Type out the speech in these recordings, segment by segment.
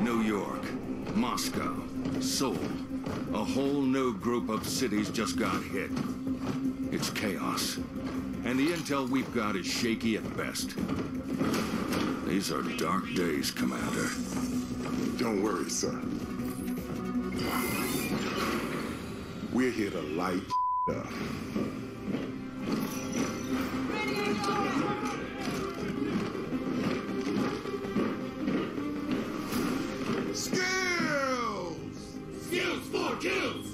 New York, Moscow, Seoul. A whole new group of cities just got hit. It's chaos. And the intel we've got is shaky at best. These are dark days, Commander. Don't worry, sir. We're here to light up. Skills! Skills, 4 kills!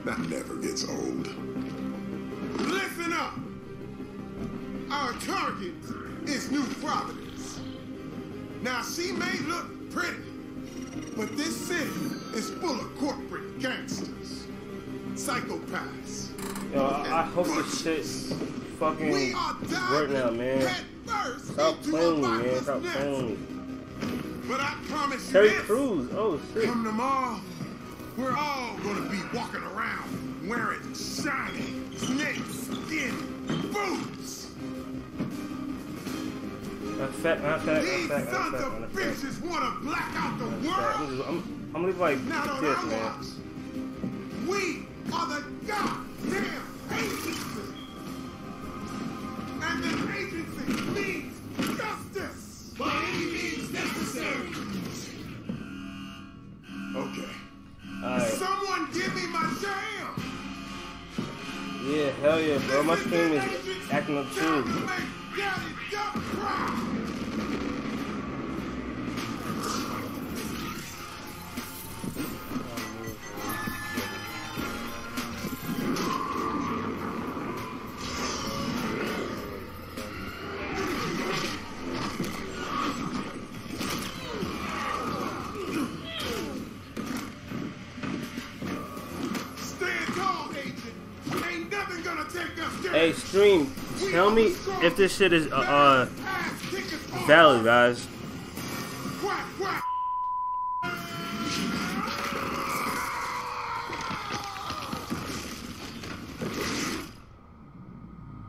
That never gets old. Listen up! Our target is New Providence. Now, she may look pretty, but this city is full of corporate gangsters, psychopaths. Yo, I hope this shit's fucking work now, man. Stop playing me, man. Stop playing me. But I promise you Terry this. Crews, oh shit. Come tomorrow, we're all gonna be walking around wearing shiny snake skin boots. These sons of bitches wanna black out the world. I'm gonna leave like Now on this, our man. watch, we are the goddamn agency. And this agency needs justice. By any means necessary! Okay. Alright. Someone give me my jam. Yeah, hell yeah, bro. My stream is acting up too. Hey, stream, tell me if this shit is valid, guys.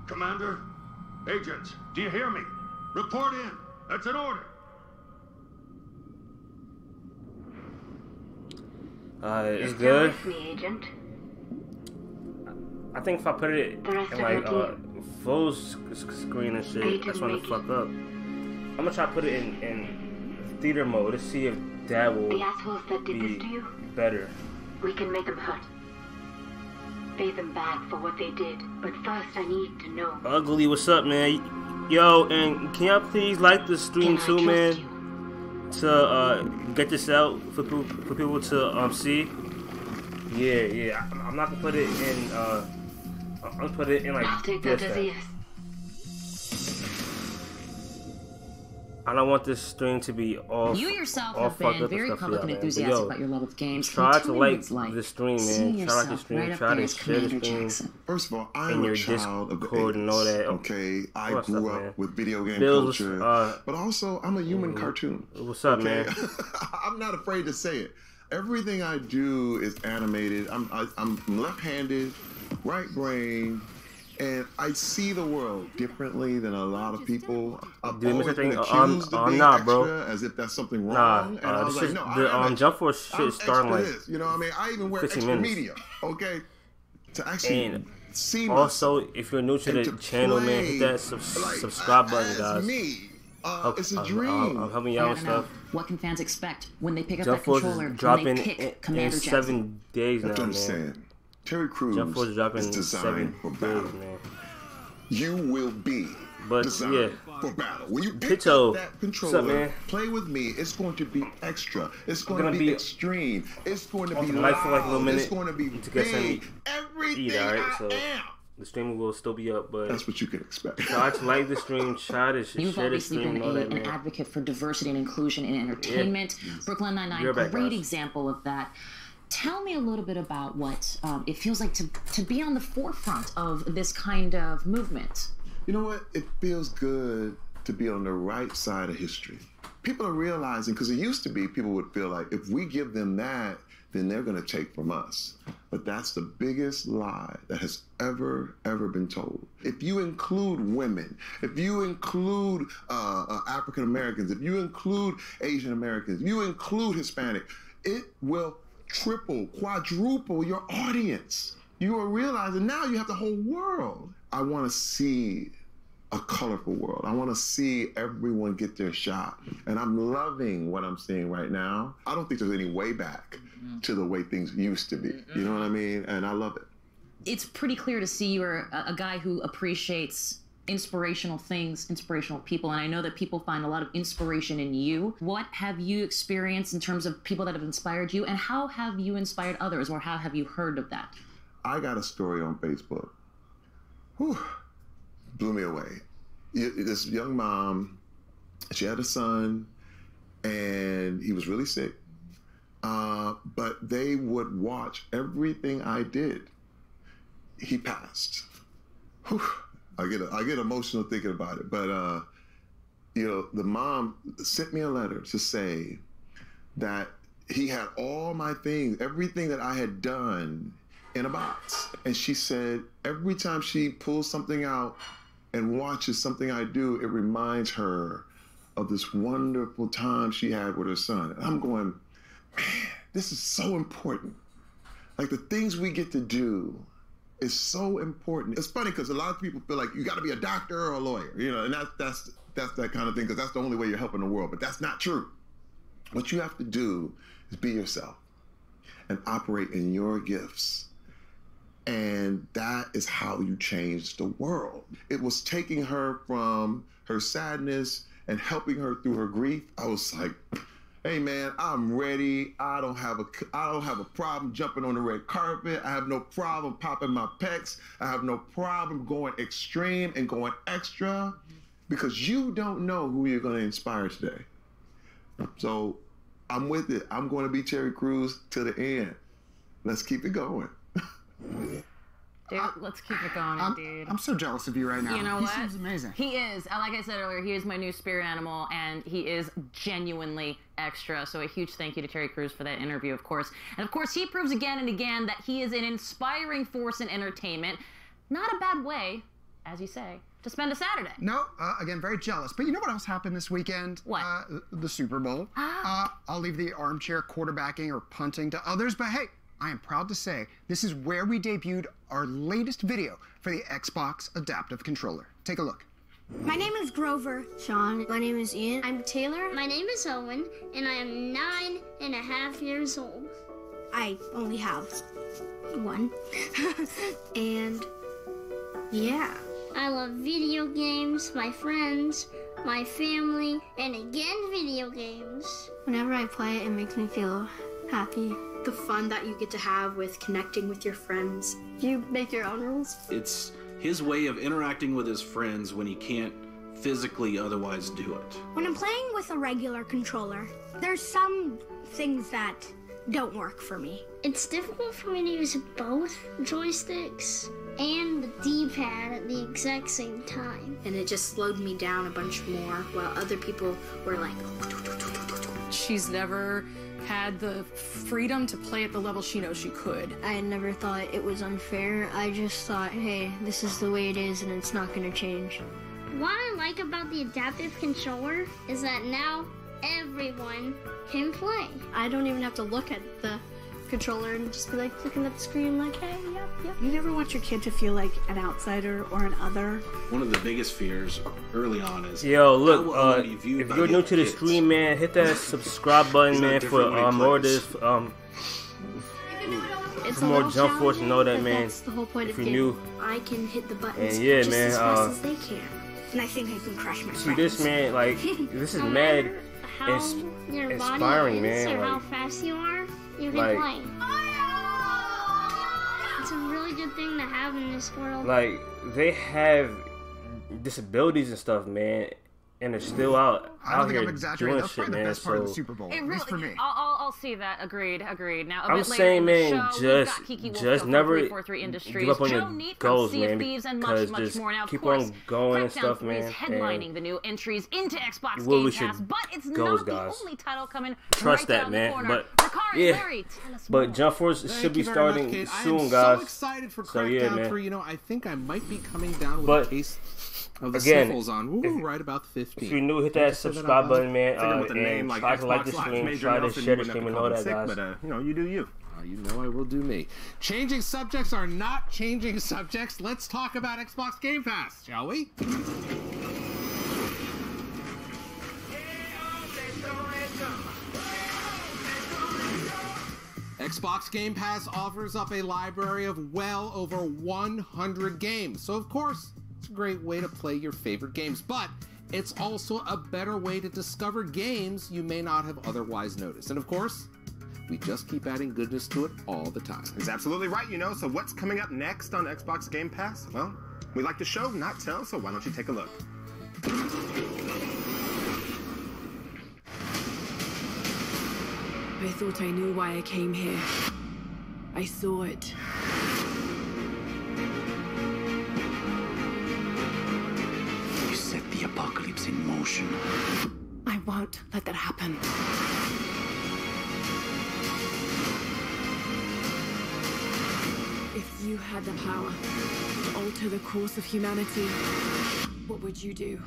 Commander, agents, do you hear me? Report in. That's an order. It's good. Me, Agent. I think if I put it in like full screen and shit, that's when it fuck up. I'm gonna try to put it in theater mode to see if that will The assholes that did be this to you, better. we can make them hurt. Pay them back for what they did. But first, I need to know. Ugly, what's up, man? Yo, and can y'all please like the stream Can I too, trust man? you? To get this out for people to see. Yeah. I'm not gonna put it in. I'm gonna put it in like I'll take that this. as a yes. I don't want this stream to be all. You yourself all have fucked been up very stuff, public and man. enthusiastic Yo, about your love of games. try Can to you tell me like what it's like the stream, seeing man. Try to like the yourself stream. right up Try there to as share the Commander stream. Jackson? First of all, In I'm your a child of the Discord and all 80s, that. okay? I What's grew up, up man? with video game Bills, culture, but also I'm a human cartoon. What's up, Okay? man? I'm not afraid to say it. Everything I do is animated. I'm left-handed, right brain, and I see the world differently than a lot of people. I've Did you miss always been anything? accused of being Nah, extra, bro. as if that's something wrong. Nah, and I was this like, is no, the I am Jump Force shit I'm is starting extra like this, you know what I mean? I even wear 15 extra minutes. media, okay? To actually And see also, myself if you're new to and the to channel, man, hit that play, like, subscribe button, as guys. me. It's a dream. I'm helping y'all I with don't know. stuff. What can fans expect when they pick up Jump that Force controller is and dropping they pick in Commander 7 days You have to now, man. understand, Terry Crews Jump Force is dropping is in designed 7 for days, battle. man. You will be But, designed yeah. for battle. When you pick Pito, up that what's controller, up, man? play with me. It's going to be extra. It's going gonna to be be extreme. It's going to off be the loud. mic for like a little minute It's going to be to get something big. to Everything eat, alright? I So am. the stream will still be up, but That's what you can expect. try to like the stream, try to You've share the obviously stream, been and all that, an man. advocate for diversity and inclusion in entertainment. Brooklyn Nine-Nine, You're back, great guys. example of that. Tell me a little bit about what it feels like to be on the forefront of this kind of movement. You know what? It feels good to be on the right side of history. People are realizing, because it used to be people would feel like if we give them that, then they're going to take from us. But that's the biggest lie that has ever been told. If you include women, if you include African Americans, if you include Asian Americans, if you include Hispanic, it will triple, quadruple your audience. You are realizing now you have the whole world. I want to see a colorful world. I want to see everyone get their shot. And I'm loving what I'm seeing right now. I don't think there's any way back to the way things used to be. You know what I mean? And I love it. It's pretty clear to see you're a guy who appreciates inspirational things, inspirational people, and I know that people find a lot of inspiration in you. What have you experienced in terms of people that have inspired you, and how have you inspired others, or how have you heard of that? I got a story on Facebook. Whew. Blew me away. This young mom, she had a son, and he was really sick. But they would watch everything I did. He passed. Whew. I get emotional thinking about it. But you know, the mom sent me a letter to say that he had all my things, everything that I had done, in a box. And she said every time she pulls something out and watches something I do, it reminds her of this wonderful time she had with her son. And I'm going, man, this is so important. Like, the things we get to do is so important. It's funny because a lot of people feel like you got to be a doctor or a lawyer, you know, and that's that kind of thing, because that's the only way you're helping the world. But that's not true. What you have to do is be yourself and operate in your gifts. And that is how you change the world. It was taking her from her sadness and helping her through her grief. I was like, hey man, I'm ready. I don't have a problem jumping on the red carpet. I have no problem popping my pecs. I have no problem going extreme and going extra, because you don't know who you're going to inspire today. So I'm with it. I'm going to be Terry Crews to the end. Let's keep it going. Dude, let's keep it going, dude. I'm so jealous of you right now. You know what? He seems amazing. He is. Like I said earlier, he is my new spirit animal, and he is genuinely extra. So a huge thank you to Terry Crews for that interview, of course. And of course, he proves again and again that he is an inspiring force in entertainment. Not a bad way, as you say, to spend a Saturday. No, again, very jealous. But you know what else happened this weekend? What? The Super Bowl. I'll leave the armchair quarterbacking or punting to others, but hey, I am proud to say this is where we debuted our latest video for the Xbox Adaptive Controller. Take a look. My name is Grover. Sean. My name is Ian. I'm Taylor. My name is Owen, and I am 9.5 years old. I only have one. And yeah. I love video games, my friends, my family, and again video games. Whenever I play it, it makes me feel happy. The fun that you get to have with connecting with your friends. You make your own rules? It's his way of interacting with his friends when he can't physically otherwise do it. When I'm playing with a regular controller, there's some things that don't work for me. It's difficult for me to use both joysticks and the D-pad at the exact same time. And it just slowed me down a bunch more, while other people were like... She's never had the freedom to play at the level she knows she could. I never thought it was unfair. I just thought, hey, this is the way it is and it's not going to change. What I like about the adaptive controller is that now everyone can play. I don't even have to look at the controller and just be like looking at the screen like, hey, yep. You never want your kid to feel like an outsider or an other. One of the biggest fears early on is, yo, look, if you're new to the stream, man, hit that subscribe button, man, for more of this, for more Jump Force and all that, man. That's the whole point if of you're new. I can hit the buttons and yeah, just man, as fast as they can. And I think I can crush my see this, man, like, this is mad inspiring, man. Or like, how fast you are, you can like, play. It's a really good thing to have in this world. Like, they have disabilities and stuff, man, and it's still out think here I'm exaggerating. doing That's shit, probably the man. best part of the So Super Bowl. It At really, least for me. I'll see that. Agreed. Now, a I'm bit later saying, in the man, show, we've got just Kiki Wolf just from never 343 Industries, give up on Joe your Neat goals, from Sea man. of Thieves, and Because much just more. Now, of keep course, on going and Crackdown stuff, 3 is man. headlining And the new entries into Xbox Will, Game we Pass, should but it's goals, not the guys. only title coming Trust right that, down man. the corner. But Ricari, yeah, Larry, tell us more. but Jump Force Thank should be you very much, starting Kate. soon, I am guys. so excited for So, Crackdown yeah, man. 3. You know, I think I might be coming down with But a case of the again, sniffles on. Ooh, right about 15. If you're new, hit Did I that say that subscribe out button, man. Figure with a name And like try to like the Xbox Live stream, Major try to Nelson, share you the wouldn't stream, and have all to that, call him guys. sick, but you know, you do you. You know I will do me. Changing subjects are not changing subjects. Let's talk about Xbox Game Pass, shall we? Xbox Game Pass offers up a library of well over 100 games. So, of course, it's a great way to play your favorite games. But it's also a better way to discover games you may not have otherwise noticed. And, of course, we just keep adding goodness to it all the time. He's absolutely right, you know. So what's coming up next on Xbox Game Pass? Well, we like to show, not tell, so why don't you take a look? I thought I knew why I came here. I saw it. You set the apocalypse in motion. I won't let that happen. If you had the power to alter the course of humanity, what would you do?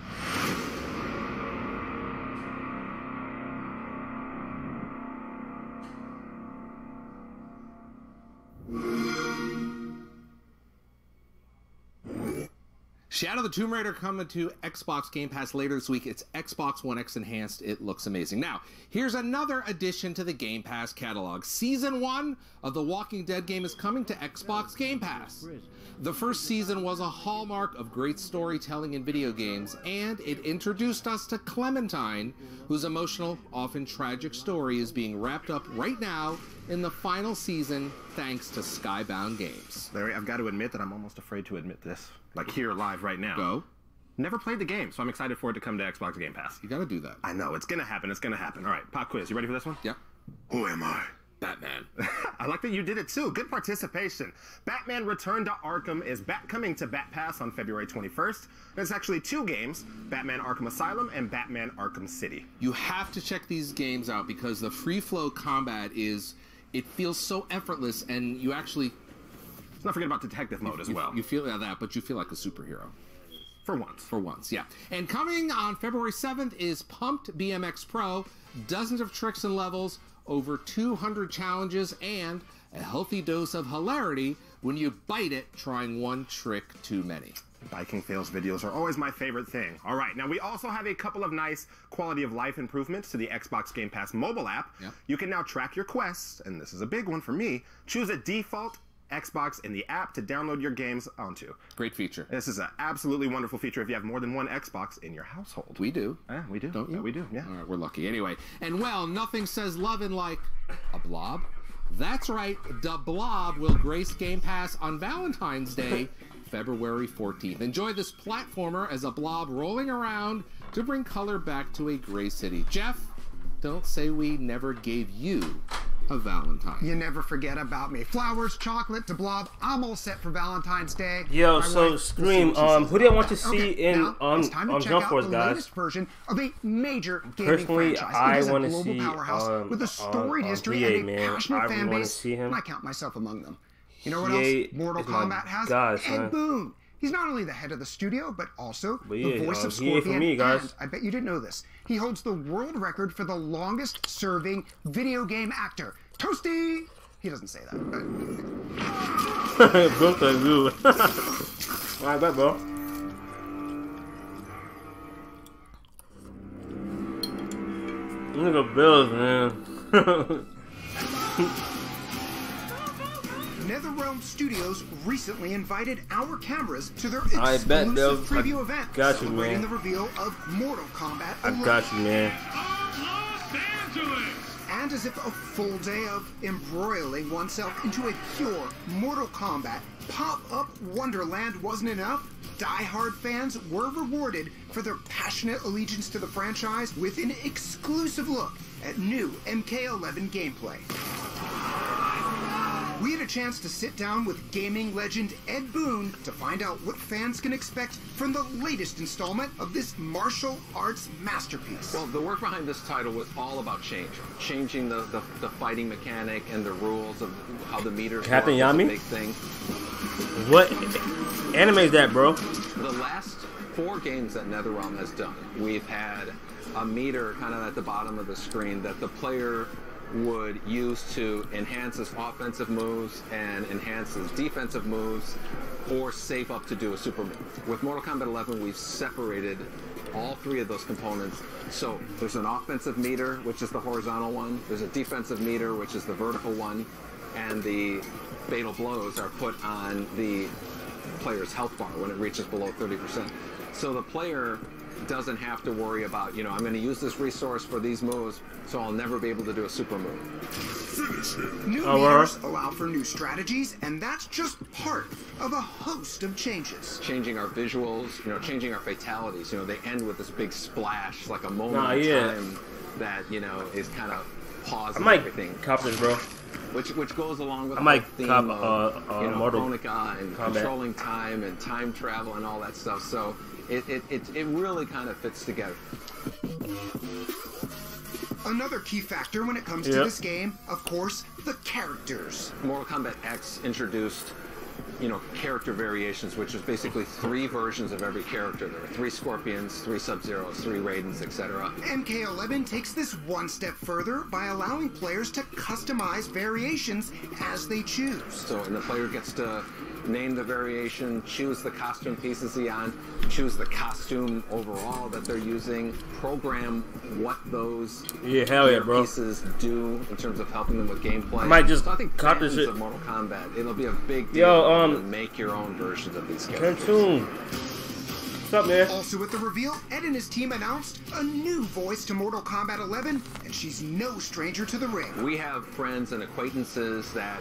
Shadow the Tomb Raider coming to Xbox Game Pass later this week. It's Xbox One X Enhanced. It looks amazing. Now, here's another addition to the Game Pass catalog. Season 1 of The Walking Dead game is coming to Xbox Game Pass. The first season was a hallmark of great storytelling in video games, and it introduced us to Clementine, whose emotional, often tragic story is being wrapped up right now in the final season thanks to Skybound Games. Larry, I've got to admit that I'm almost afraid to admit this. Like here live right now. Go. Never played the game, so I'm excited for it to come to Xbox Game Pass. You gotta do that. I know, it's gonna happen, it's gonna happen. All right, pop quiz, you ready for this one? Yeah. Who am I? Batman. I like that you did it too. Good participation. Batman Return to Arkham is coming to Bat Pass on February 21st. There's actually 2 games, Batman Arkham Asylum and Batman Arkham City. You have to check these games out because the free flow combat it feels so effortless, and you actually... Let's not forget about detective mode as well. You feel that, but you feel like a superhero. For once. For once, yeah. And coming on February 7th is Pumped BMX Pro. Dozens of tricks and levels, over 200 challenges, and a healthy dose of hilarity when you bite it trying one trick too many. Biking fails videos are always my favorite thing. All right, now we also have a couple of nice quality of life improvements to the Xbox Game Pass mobile app. Yeah. You can now track your quests, and this is a big one for me. Choose a default Xbox in the app to download your games onto. Great feature. This is an absolutely wonderful feature if you have more than one Xbox in your household. We do. Yeah, we do. Don't you? Yeah, we do, yeah. All right, we're lucky. Anyway, and well, nothing says lovin' like a blob. That's right, the Blob will grace Game Pass on Valentine's Day, February 14th. Enjoy this platformer as a blob rolling around to bring color back to a gray city. Jeff, don't say we never gave you a Valentine. You never forget about me. Flowers, chocolate, to Blob. I'm all set for Valentine's Day. Yo, My so wife, Scream, who do you want to see in it's time to check Jump out Force, the guys? latest version of a major gaming Personally, franchise. I It is a want to global see powerhouse with a storied history and a man. passionate I fan really want base. to see him. And I count myself among them. You know what EA else Mortal is my Kombat has? guy, Ed son. Boon. He's not only the head of the studio, but also But the yeah, voice of EA for Scorpion. me, guys. And I bet you didn't know this. He holds the world record for the longest serving video game actor. Toasty! He doesn't say that, but... Both of you. Alright, bet, bro. Look at Bills, man. NetherRealm Studios recently invited our cameras to their I bet, exclusive Bill. preview I event, got you, celebrating man. the reveal of Mortal Kombat I 11. got you, man. And as if a full day of embroiling oneself into a pure Mortal Kombat pop-up wonderland wasn't enough, die-hard fans were rewarded for their passionate allegiance to the franchise with an exclusive look at new MK11 gameplay. We had a chance to sit down with gaming legend Ed Boon to find out what fans can expect from the latest installment of this martial arts masterpiece. Well, the work behind this title was all about changing the fighting mechanic and the rules of how the meters Captain work. Yami? Big thing. What anime is that, bro? The last 4 games that NetherRealm has done, we've had a meter kind of at the bottom of the screen that the player would use to enhance his offensive moves and enhance his defensive moves or save up to do a super move. With Mortal Kombat 11, we've separated all 3 of those components. So there's an offensive meter, which is the horizontal one. There's a defensive meter, which is the vertical one. And the fatal blows are put on the player's health bar when it reaches below 30%. So the player doesn't have to worry about, I'm going to use this resource for these moves, so I'll never be able to do a super move. New meters allow for new strategies, and that's just part of a host of changes. Changing our visuals, changing our fatalities. They end with this big splash, like a moment in time that, is kind of pausing everything. Cop this, bro. Which goes along with the theme cop, of, Mortal Chronica and Kombat. controlling time and time travel and all that stuff. So it really kind of fits together. Another key factor when it comes to this game, of course, the characters. Mortal Kombat X introduced, character variations, which is basically 3 versions of every character. There are 3 Scorpions, 3 Sub-Zeros, 3 Raidens, etc. MK11 takes this one step further by allowing players to customize variations as they choose. So, and the player gets to name the variation, choose the costume pieces he's on, choose the costume overall that they're using, program what those pieces do in terms of helping them with gameplay. I might just so I think cop fans this shit. of Mortal Kombat, it'll be a big deal to make your own versions of these characters. What's up, man? Also at the reveal, Ed and his team announced a new voice to Mortal Kombat 11, and she's no stranger to the ring. We have friends and acquaintances that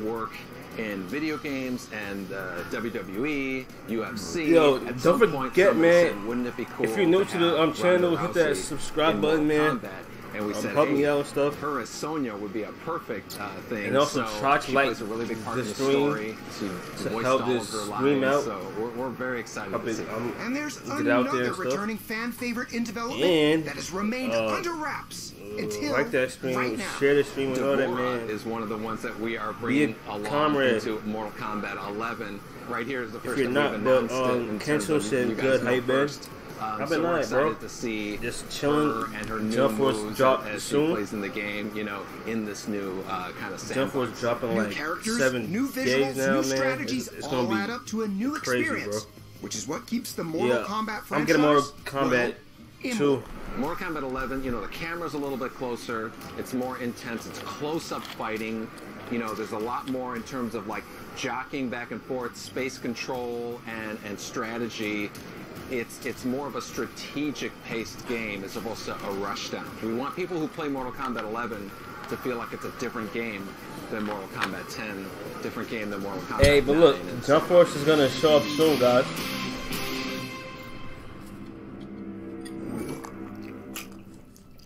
work in video games and WWE, UFC. Yo, At don't forget, man. Said, wouldn't it be cool if you're new to the channel, hit that Rousey subscribe in button, Mortal man. Kombat? And we said, help hey, me out and stuff. Her as Sonya would be a perfect thing. And also so try to she like plays a really big part the in the stream story. She to voiced help all this of her stream lines, out. So we're very excited to see it. And there's get out there another and stuff. returning fan favorite in development And, that has remained under wraps until like that stream, right now. share the stream with all that, Deborah man. is one of the ones that we are bringing along into Mortal Kombat 11. Right here is the first If you're that not, we've but announced it in terms Kenzo of said you guys good. know How you been? first. I've So been we're alright, bro. excited to see Just chilling. her and her new Jump Force moves drop as she soon. plays in the game, in this new kind of sandbox. Jump Force dropping New like characters, 7 new days visuals, now, new man. strategies It's all gonna add be up to a new crazy, experience, bro. which is what keeps the Mortal Kombat franchise. I'm getting Mortal Kombat 2. Mortal Kombat 11, the camera's a little bit closer. It's more intense. It's close-up fighting. There's a lot more in terms of like jockeying back and forth, space control, and strategy. It's more of a strategic-paced game as opposed to a rushdown. We want people who play Mortal Kombat 11 to feel like it's a different game than Mortal Kombat 10, different game than Mortal Kombat 9. Hey, but look, Jump Force is gonna show up soon, guys.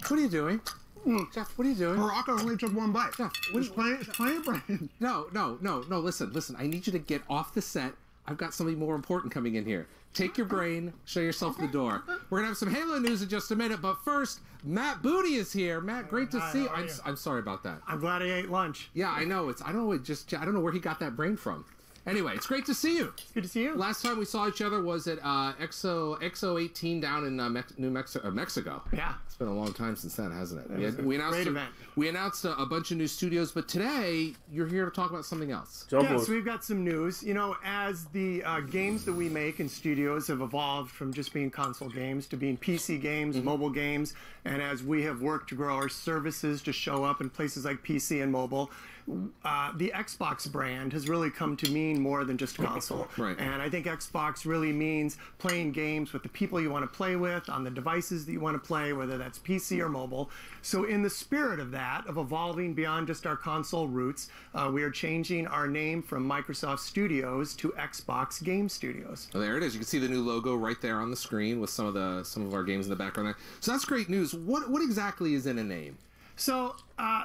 What are you doing? Jeff, what are you doing? Morocco only took one bite. Jeff, It's plain brain. No, listen. I need you to get off the set. I've got somebody more important coming in here. Take your brain, show yourself the door. We're gonna have some Halo news in just a minute, but first, Matt Booty is here. Matt, great to see you. I'm sorry about that. I'm glad I ate lunch. Yeah, I know. I don't know where he got that brain from. Anyway, it's great to see you. It's good to see you. Last time we saw each other was at XO 18 down in Mexico. Yeah. It's been a long time since then, hasn't it? Great event. We announced a bunch of new studios, but today you're here to talk about something else. Yes, we've got some news. As the games that we make in studios have evolved from just being console games to being PC games, mobile games, and as we have worked to grow our services to show up in places like PC and mobile, the Xbox brand has really come to mean mean more than just a console. Right. And I think Xbox really means playing games with the people you want to play with on the devices that you want to play, whether that's PC or mobile. So in the spirit of that, of evolving beyond just our console roots, we are changing our name from Microsoft Studios to Xbox Game Studios. Oh, there it is. You can see the new logo right there on the screen with some of our games in the background there. So that's great news. What exactly is in a name? So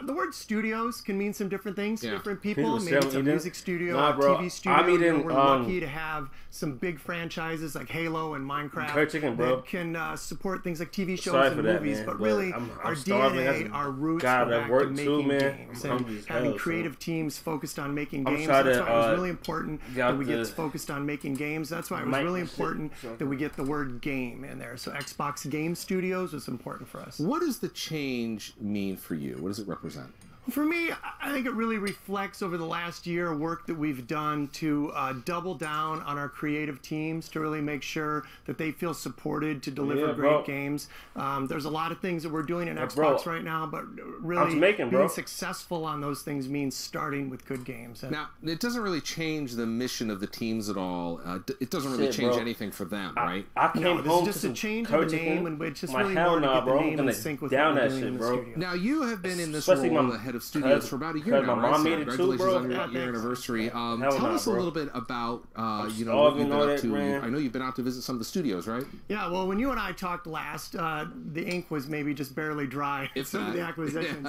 the word studios can mean some different things to different people. Maybe saying it's a music studio, Nah, a bro, TV studio. I'm eating, we're lucky to have some big franchises like Halo and Minecraft chicken, bro. that can support things like TV shows Sorry and for that, movies. man, but but really, I'm our starving. DNA, our roots God, go back at to work making too, man. games I'm and hungry as having hell, creative teams focused on making I'm games. trying That's to, why it was really important that we the get focused on making games. That's why it was mic really shit. important that we get the word game in there. So Xbox Game Studios was important for us. What does the change mean for you? What does it represent? For me, I think it really reflects over the last year work that we've done to double down on our creative teams to really make sure that they feel supported to deliver great games. There's a lot of things that we're doing in Xbox right now, but really being successful on those things means starting with good games. Now, it doesn't really change the mission of the teams at all. It doesn't really change anything for them, right? I came home just a change of the name, and it's just really more to get the name in sync with what we're doing in the studio. Now, you have been in this role ahead of studios for about a year now, right? So congratulations on your year anniversary. Tell us a little bit about what you've been up to. I know you've been out to visit some of the studios, right? Yeah, well, when you and I talked last, the ink was maybe just barely dry in some of the acquisitions.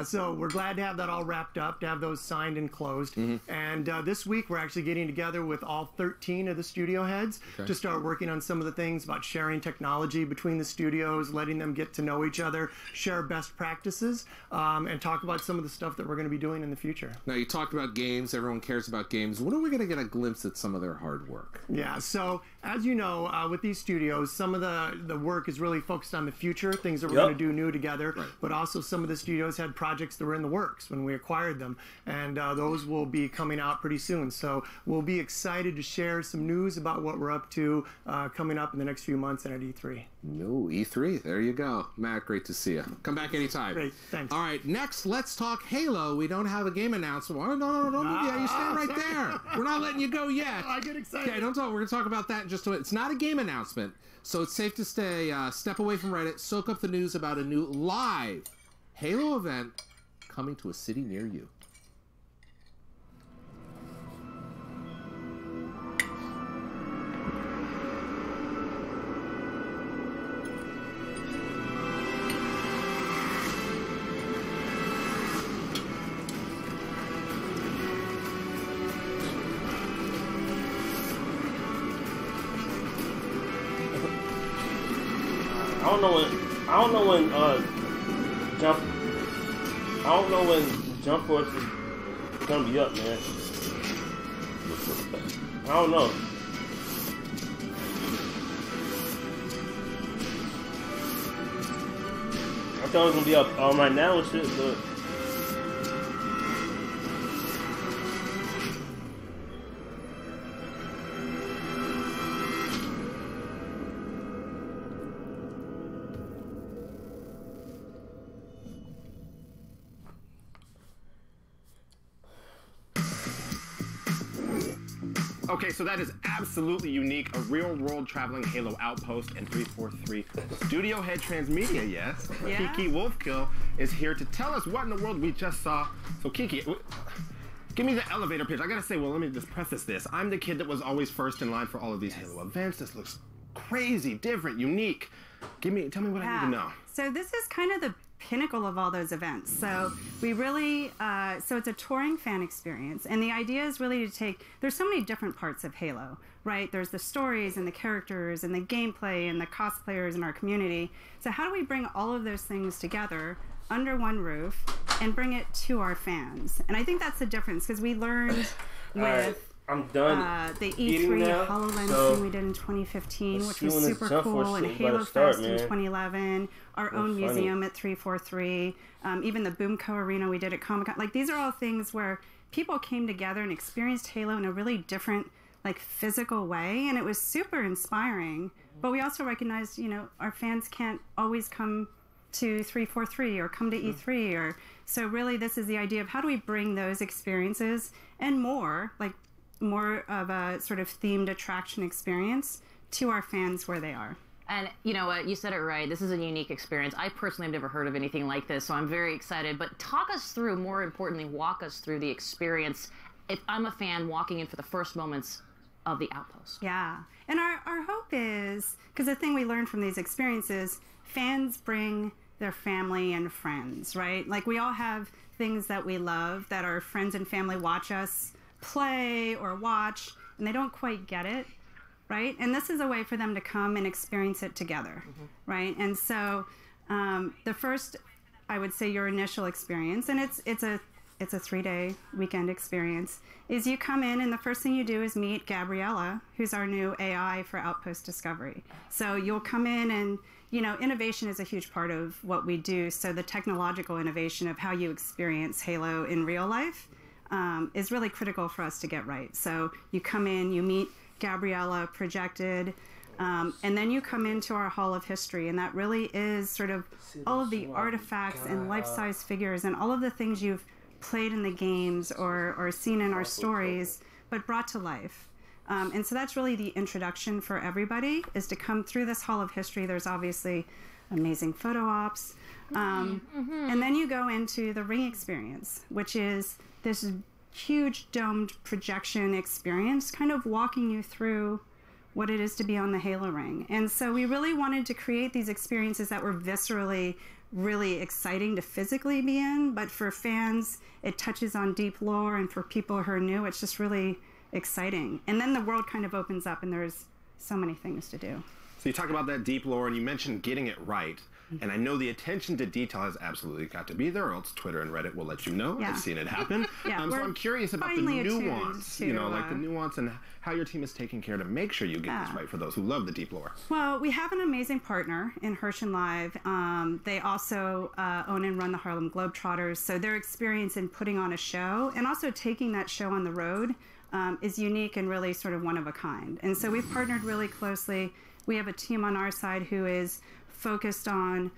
So we're glad to have that all wrapped up, to have those signed and closed. And this week we're actually getting together with all 13 of the studio heads to start working on some of the things about sharing technology between the studios, letting them get to know each other, share best practices, and talk about some of the stuff that we're going to be doing in the future. Now, you talked about games. Everyone cares about games. When are we going to get a glimpse at some of their hard work? Yeah, so as you know, with these studios, some of the work is really focused on the future, things that we're going to do new together, but also some of the studios had projects that were in the works when we acquired them, and those will be coming out pretty soon. So we'll be excited to share some news about what we're up to coming up in the next few months and at E3. No, E3. There you go. Matt, great to see you. Come back anytime. Great, thanks. All right, next, let's talk Halo. We don't have a game announcement. Oh, no. Yeah, you stand right there. We're not letting you go yet. I get excited. Okay, don't talk. We're going to talk about that in just a minute. It's not a game announcement, so it's safe to step away from Reddit, soak up the news about a new live Halo event coming to a city near you. I don't know when Jump Force is gonna be up, man. I don't know. I thought it was gonna be up right now and shit, but Okay, so that is absolutely unique. A real-world traveling Halo outpost and 343 studio head Transmedia, yes. Yeah. Kiki Wolfkill is here to tell us what in the world we just saw. So Kiki, give me the elevator pitch. I gotta say, well, let me just preface this. I'm the kid that was always first in line for all of these Halo events. This looks crazy, different, unique. Tell me what I need to know. So this is kind of the pinnacle of all those events. So we really, so it's a touring fan experience, and the idea is really to take, there's so many different parts of Halo, right? There's the stories and the characters and the gameplay and the cosplayers in our community. So how do we bring all of those things together under one roof and bring it to our fans? And I think that's the difference, because we learned with I'm done the E3 HoloLens thing we did in 2015, which was super cool, and Halo Fest in 2011, our own museum at 343, even the Boomco Arena we did at Comic-Con. Like, these are all things where people came together and experienced Halo in a really different, like, physical way, and it was super inspiring. But we also recognized, you know, our fans can't always come to 343 or come to E3, or so really this is the idea of how do we bring those experiences and more, like more of a sort of themed attraction experience to our fans where they are. And you know what? You said it right. This is a unique experience. I personally have never heard of anything like this, so I'm very excited. But talk us through, more importantly, walk us through the experience if I'm a fan walking in for the first moments of the Outpost. Yeah. And our hope is, because the thing we learn from these experiences, fans bring their family and friends, right? Like we all have things that we love that our friends and family watch us play or watch, and they don't quite get it. Right? And this is a way for them to come and experience it together, right? And so the first, I would say your initial experience, and it's a 3-day weekend experience, is you come in and the first thing you do is meet Gabriella, who's our new AI for Outpost Discovery. So you'll come in and, you know, innovation is a huge part of what we do. So the technological innovation of how you experience Halo in real life is really critical for us to get right. So you come in, you meet Gabriella projected, and then you come into our Hall of History, and that really is sort of all of the artifacts and life-size figures and all of the things you've played in the games or seen in our stories, but brought to life. And so that's really the introduction for everybody, is to come through this Hall of History. There's obviously amazing photo ops. And then you go into the Ring experience, which is this huge domed projection experience, kind of walking you through what it is to be on the Halo Ring. And so we really wanted to create these experiences that were viscerally really exciting to physically be in, but for fans, it touches on deep lore, and for people who are new, it's just really exciting. And then the world kind of opens up, and there's so many things to do. So you talk about that deep lore, and you mentioned getting it right. And I know the attention to detail has absolutely got to be there, or else Twitter and Reddit will let you know. Yeah. I've seen it happen. So I'm curious about the nuance, you know, like the nuance and how your team is taking care to make sure you get this right for those who love the deep lore. Well, we have an amazing partner in Hershen Live. They also own and run the Harlem Globetrotters, so their experience in putting on a show and also taking that show on the road is unique and really sort of one of a kind. And so we've partnered really closely. We have a team on our side who is focused on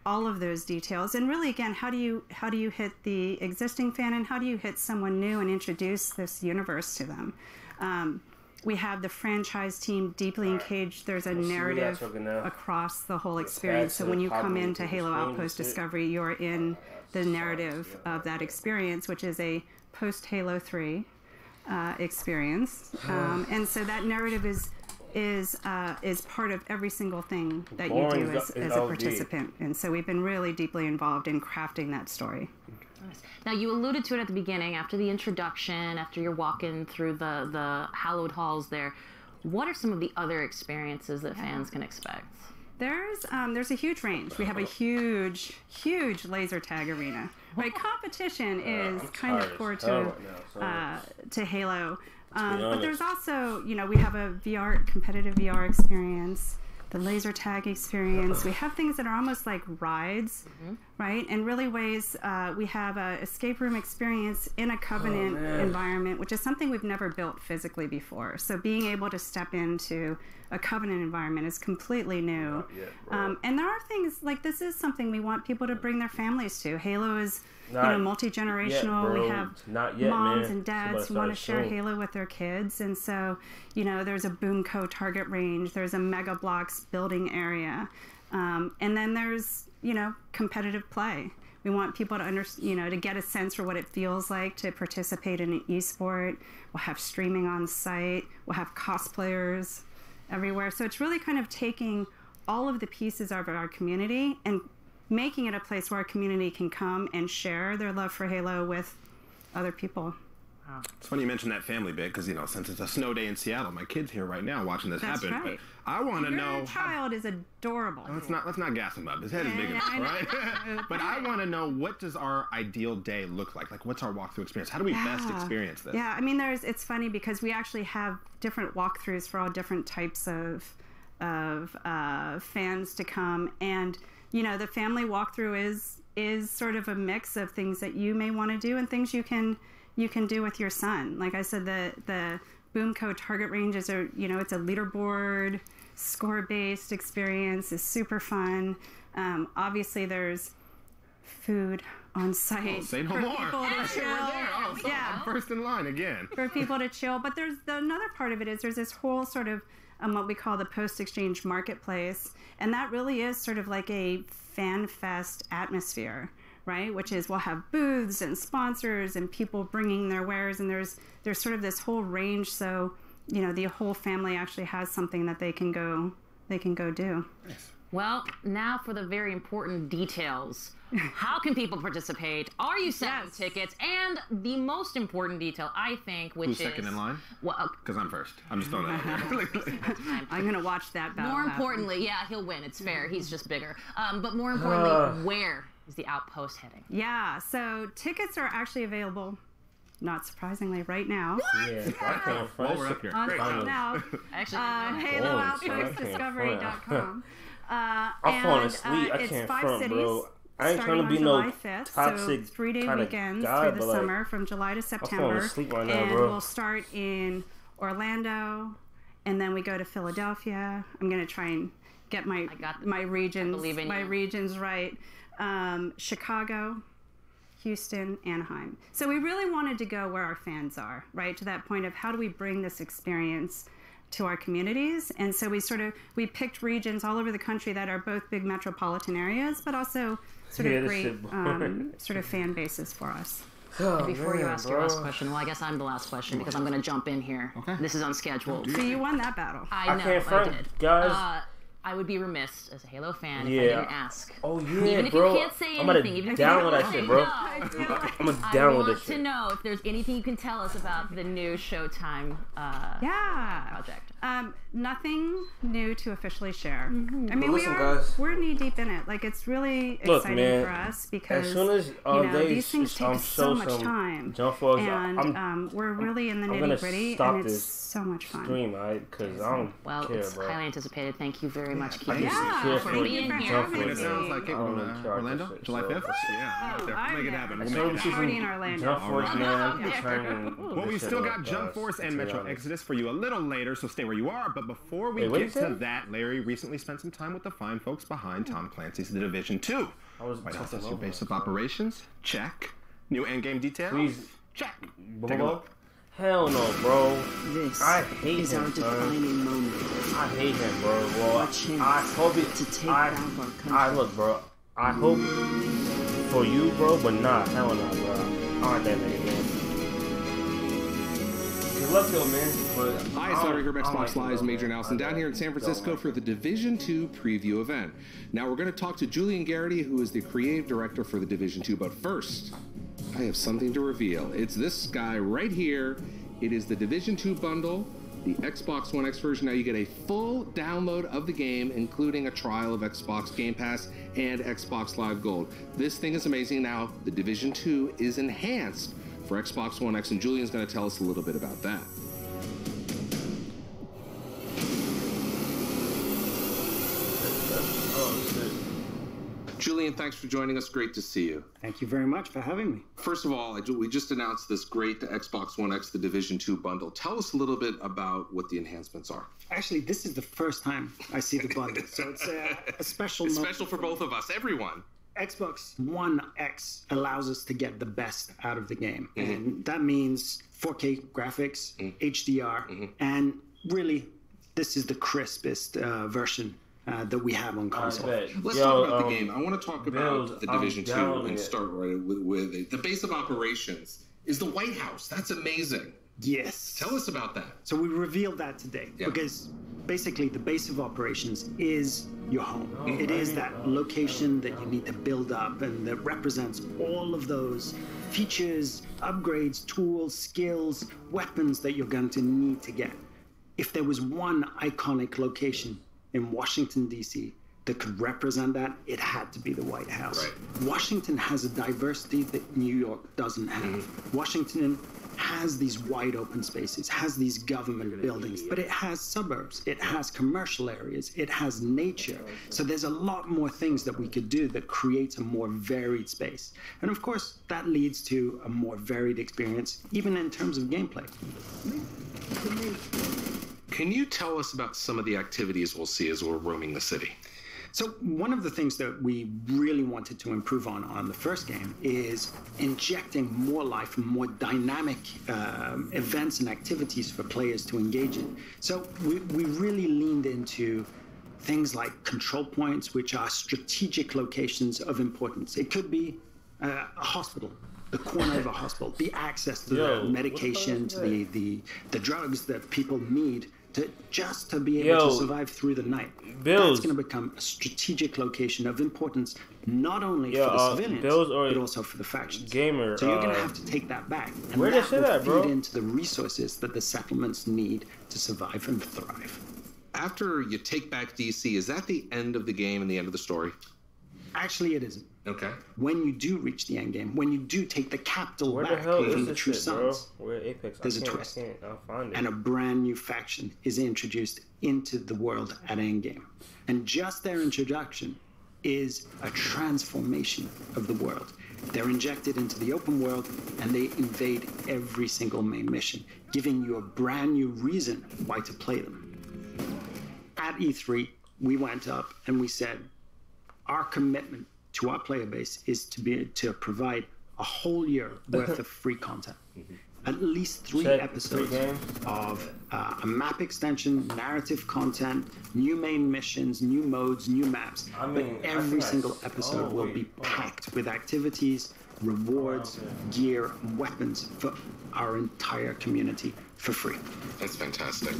all of those details, and really, again, how do you hit the existing fan, and how do you hit someone new and introduce this universe to them? We have the franchise team deeply engaged. There's a narrative across the whole experience. So when you come into Halo Outpost Discovery, you're in the narrative of that experience, which is a post Halo 3 experience, and so that narrative is part of every single thing that you do as a participant. And so we've been really deeply involved in crafting that story. Nice. Now, you alluded to it at the beginning, after the introduction, after you're walking through the hallowed halls there. What are some of the other experiences that fans can expect? There's a huge range. We have a huge laser tag arena. Right, competition is kind of core to Halo. But there's also, you know, we have a competitive VR experience, the laser tag experience. We have things that are almost like rides, right? And really ways, we have a escape room experience in a Covenant environment, which is something we've never built physically before. So being able to step into a Covenant environment is completely new. And there are things, like this is something we want people to bring their families to. Halo is multi-generational. We have moms and dads who want to share Halo with their kids, and so, you know, there's a Boomco target range, there's a Mega Bloks building area, and then there's, you know, competitive play. We want people to to get a sense for what it feels like to participate in an esport. We'll have streaming on site. We'll have cosplayers everywhere. So it's really kind of taking all of the pieces of our community and making it a place where our community can come and share their love for Halo with other people. Wow. It's funny you mentioned that family bit, because, you know, since it's a snow day in Seattle, my kid's here right now watching this happen. Right. But I want to know. Your child is adorable. Let's not gas him up. His head is big enough, right? But I want to know, what does our ideal day look like? Like, what's our walkthrough experience? How do we best experience this? Yeah, I mean, it's funny because we actually have different walkthroughs for all different types of fans to come, and you know, the family walkthrough is sort of a mix of things that you may want to do and things you can do with your son. Like I said, the Boomco target range is it's a leaderboard, score-based experience. Is super fun. Obviously, there's food on site. Oh, say no for more. people to chill. We're there. Oh, so I'm first in line again. For people to chill. But there's another part of it is there's this whole sort of what we call the post-exchange marketplace. And that really is sort of like a fan fest atmosphere, right? Which is we'll have booths and sponsors and people bringing their wares. And there's sort of this whole range. So, you know, the whole family actually has something that they can go do. Nice. Well, now for the very important details. How can people participate? Are you selling tickets? And the most important detail, I think, which is... Who's second in line? Well, because I'm first. I'm just throwing that out there. I'm going to watch that battle. More importantly, yeah, he'll win. It's fair. He's just bigger. But more importantly, where is the Outpost heading? Yeah, so tickets are actually available, not surprisingly, right now. Yeah, I can't front. We're up here. On sale now. Actually, HaloOutpostDiscovery.com. I'm falling asleep. I can't front, bro. I ain't trying to be no toxic 3-day weekends guy, through the summer from July to September. Right now, and bro. We'll start in Orlando, and then we go to Philadelphia. I'm going to try and get my regions right. Chicago, Houston, Anaheim. So we really wanted to go where our fans are, right? To that point of how do we bring this experience to our communities. And so we picked regions all over the country that are both big metropolitan areas, but also sort of great sort of fan bases for us. Before you ask your last question, well, I guess I'm the last question because I'm going to jump in here. Okay. This is unscheduled. So you won that battle. I know, I did. Guys. I would be remiss as a Halo fan if I didn't ask. Oh, yeah, even if bro. you can't say anything, I'm gonna download that shit, bro. I'm gonna download that shit. I want to know if there's anything you can tell us about the new Showtime project. Nothing new to officially share. Mm-hmm. I mean, we're knee deep in it. Like, it's really exciting for us because as soon as these things take so much time. And we're really in the nitty gritty, and it's so much fun. Because I don't care, it's bro. highly anticipated. Thank you very much, Keith. Thank you for being here. It sounds like Orlando, July 5th. Yeah, we'll make it happen. We'll make it happen. In Orlando. Jump Force, man. Well, we've still got Jump Force and Metro Exodus for you a little later, so stay where you are. But before we get to that, Larry recently spent some time with the fine folks behind Tom Clancy's The Division 2. White House as your base of operations? Check. New endgame details? Check. Take a look. Hell no, bro. I hate is him, our defining moment. I hate him, bro. Well, I hope it. To take back our country. Look, bro. I hope for you, bro, but nah, hell no, bro. I like that nigga, man. Good luck, though, man. Hi, it's Larry here, Xbox Live's Major Nelson down here in San Francisco for the Division 2 preview event. Now, we're going to talk to Julian Garrity, who is the creative director for the Division 2, but first, I have something to reveal. It's this guy right here. It is the Division 2 bundle, the Xbox One X version. Now you get a full download of the game, including a trial of Xbox Game Pass and Xbox Live Gold. This thing is amazing. Now, the Division 2 is enhanced for Xbox One X, and Julian's going to tell us a little bit about that. Julian, thanks for joining us. Great to see you. Thank you very much for having me. First of all, we just announced this great Xbox One X, the Division 2 bundle. Tell us a little bit about what the enhancements are. Actually, this is the first time I see the bundle, so it's a special It's special for both of us, everyone. Xbox One X allows us to get the best out of the game, and that means 4K graphics, HDR, and really, this is the crispest version that we have on console. Let's talk about the game. I want to talk about the Division 2 and start right with it. The base of operations is the White House. That's amazing. Yes. Tell us about that. So we revealed that today because basically the base of operations is your home. It is that location that you need to build up and that represents all of those features, upgrades, tools, skills, weapons that you're going to need to get. If there was one iconic location in Washington, D.C. that could represent that, it had to be the White House. Right. Washington has a diversity that New York doesn't have. Washington has these wide open spaces, has these government buildings, but it has suburbs, it has commercial areas, it has nature. So there's a lot more things that we could do that creates a more varied space. And of course, that leads to a more varied experience, even in terms of gameplay. Can you tell us about some of the activities we'll see as we're roaming the city? So one of the things that we really wanted to improve on the first game is injecting more life, more dynamic events and activities for players to engage in. So we really leaned into things like control points, which are strategic locations of importance. It could be a hospital, the corner of a hospital, the access to the medication, to the drugs that people need just to be able to survive through the night. That's going to become a strategic location of importance, not only for the civilians, but also for the factions. So you're going to have to take that back. And that will feed into the resources that the settlements need to survive and thrive. After you take back DC, is that the end of the game and the end of the story? Actually, it isn't. Okay. When you do reach the end game, when you do take the capital back from the True Sons, there's a twist. I'll find it. And a brand new faction is introduced into the world at endgame. And just their introduction is a transformation of the world. They're injected into the open world and they invade every single main mission, giving you a brand new reason why to play them. At E3, we went up and we said, our commitment to our player base is to provide a whole year worth of free content. At least 3 episodes of a map extension, narrative content, new main missions, new modes, new maps. But every single episode will be packed with activities, rewards, gear, weapons for our entire community for free. That's fantastic.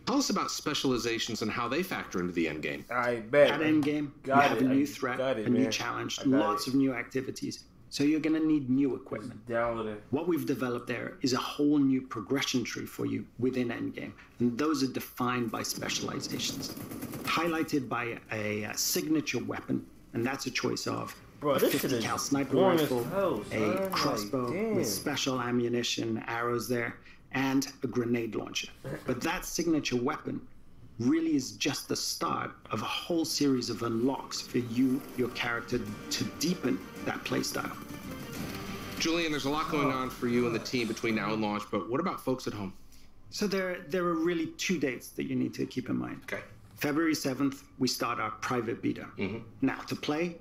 Tell us about specializations and how they factor into the end game. I bet. At end game, you have a new threat, a new challenge, lots of new activities. So you're going to need new equipment. What we've developed there is a whole new progression tree for you within Endgame. And those are defined by specializations. Highlighted by a signature weapon, and that's a choice of a 50 cal sniper rifle, a crossbow with special ammunition, arrows there, and a grenade launcher. But that signature weapon really is just the start of a whole series of unlocks for you, your character, to deepen that playstyle. Julian, there's a lot going on for you and the team between now and launch, but what about folks at home? So there are really 2 dates that you need to keep in mind. Okay. February 7th, we start our private beta. Now, to play,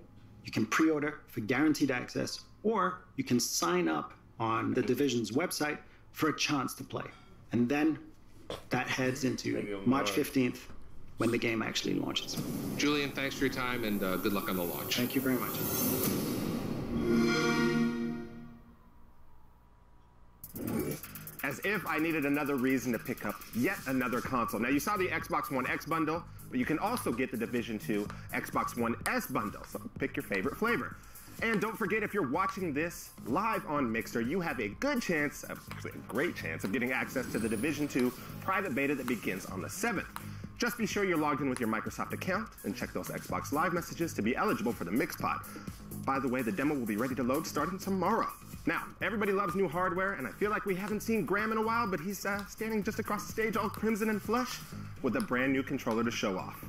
you can pre-order for guaranteed access, or you can sign up on the Division's website for a chance to play. And then that heads into March 15th when the game actually launches. Julian, thanks for your time and good luck on the launch. Thank you very much. As if I needed another reason to pick up yet another console. Now, you saw the Xbox One X bundle, but you can also get the Division 2 Xbox One S bundle, so pick your favorite flavor. And don't forget, if you're watching this live on Mixer, you have a good chance, actually a great chance, of getting access to the Division 2 private beta that begins on the 7th. Just be sure you're logged in with your Microsoft account and check those Xbox Live messages to be eligible for the Mixpod. By the way, the demo will be ready to load starting tomorrow. Now, everybody loves new hardware, and I feel like we haven't seen Graham in a while, but he's standing just across the stage all crimson and flush with a brand new controller to show off.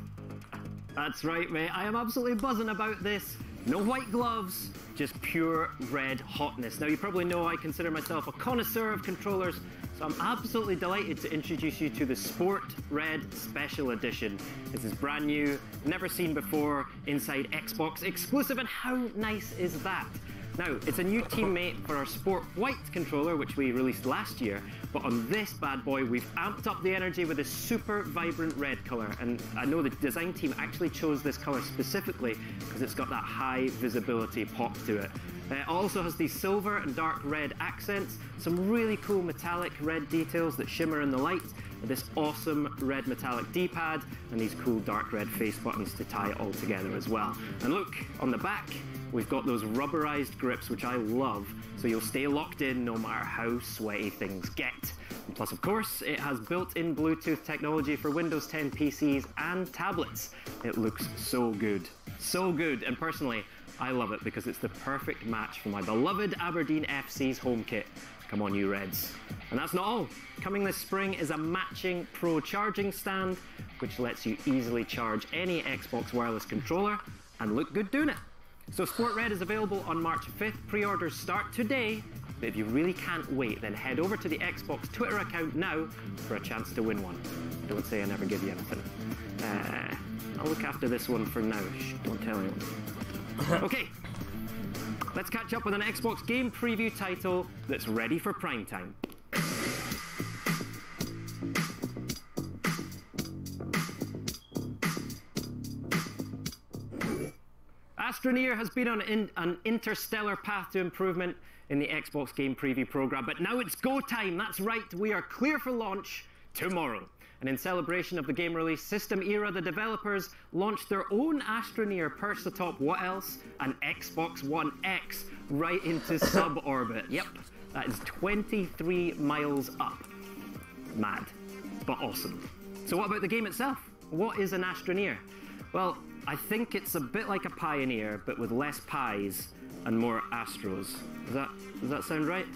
That's right, mate. I am absolutely buzzing about this. No white gloves, just pure red hotness. Now, you probably know I consider myself a connoisseur of controllers, so I'm absolutely delighted to introduce you to the Sport Red Special Edition. This is brand new, never seen before, inside Xbox exclusive, and how nice is that? Now, it's a new teammate for our Sport White controller, which we released last year, but on this bad boy, we've amped up the energy with a super vibrant red color, and I know the design team actually chose this color specifically because it's got that high visibility pop to it. It also has these silver and dark red accents, some really cool metallic red details that shimmer in the light, this awesome red metallic D-pad, and these cool dark red face buttons to tie it all together as well. And look, on the back, we've got those rubberized grips, which I love, so you'll stay locked in no matter how sweaty things get. And plus, of course, it has built-in Bluetooth technology for Windows 10 PCs and tablets. It looks so good. So good, and personally, I love it because it's the perfect match for my beloved Aberdeen FC's home kit. Come on, you Reds. And that's not all. Coming this spring is a matching Pro charging stand, which lets you easily charge any Xbox wireless controller and look good doing it. So Sport Red is available on March 5th. Pre-orders start today, but if you really can't wait, then head over to the Xbox Twitter account now for a chance to win one. Don't say I never give you anything. I'll look after this one for now. Shh, don't tell anyone. Okay, let's catch up with an Xbox game preview title that's ready for prime time. Astroneer has been on an interstellar path to improvement in the Xbox game preview program, but now it's go time. That's right, we are clear for launch tomorrow. And in celebration of the game release, System Era, the developers launched their own Astroneer perched atop what else? An Xbox One X right into suborbit. Yep, that is 23 miles up. Mad, but awesome. So what about the game itself? What is an Astroneer? Well, I think it's a bit like a Pioneer, but with less pies and more Astros. Does that sound right?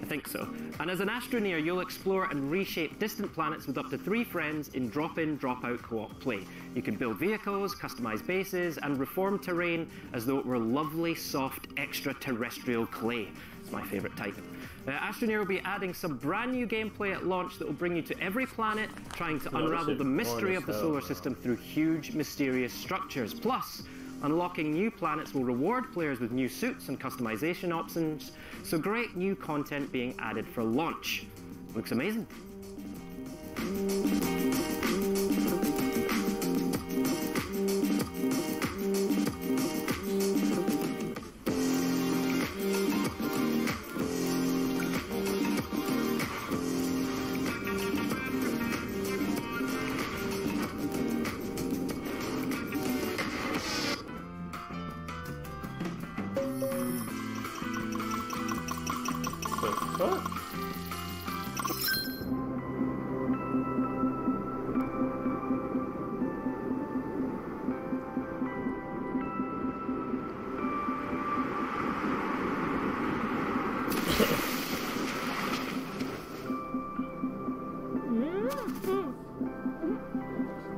I think so. And as an Astroneer, you'll explore and reshape distant planets with up to 3 friends in drop-in, drop-out co-op play. You can build vehicles, customize bases, and reform terrain as though it were lovely, soft, extraterrestrial clay. It's my favorite type. Astroneer will be adding some brand new gameplay at launch that will bring you to every planet, trying to unravel the mystery of the solar system through huge, mysterious structures. Plus, unlocking new planets will reward players with new suits and customization options, so great new content being added for launch. Looks amazing.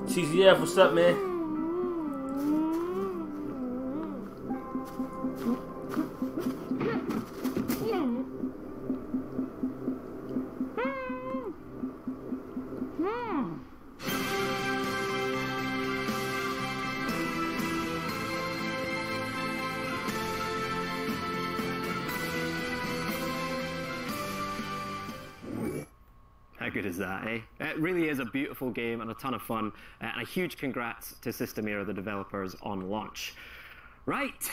TCF, what's up, man? How good is that, eh? It really is a beautiful game and a ton of fun. And a huge congrats to System Era, the developers, on launch. Right,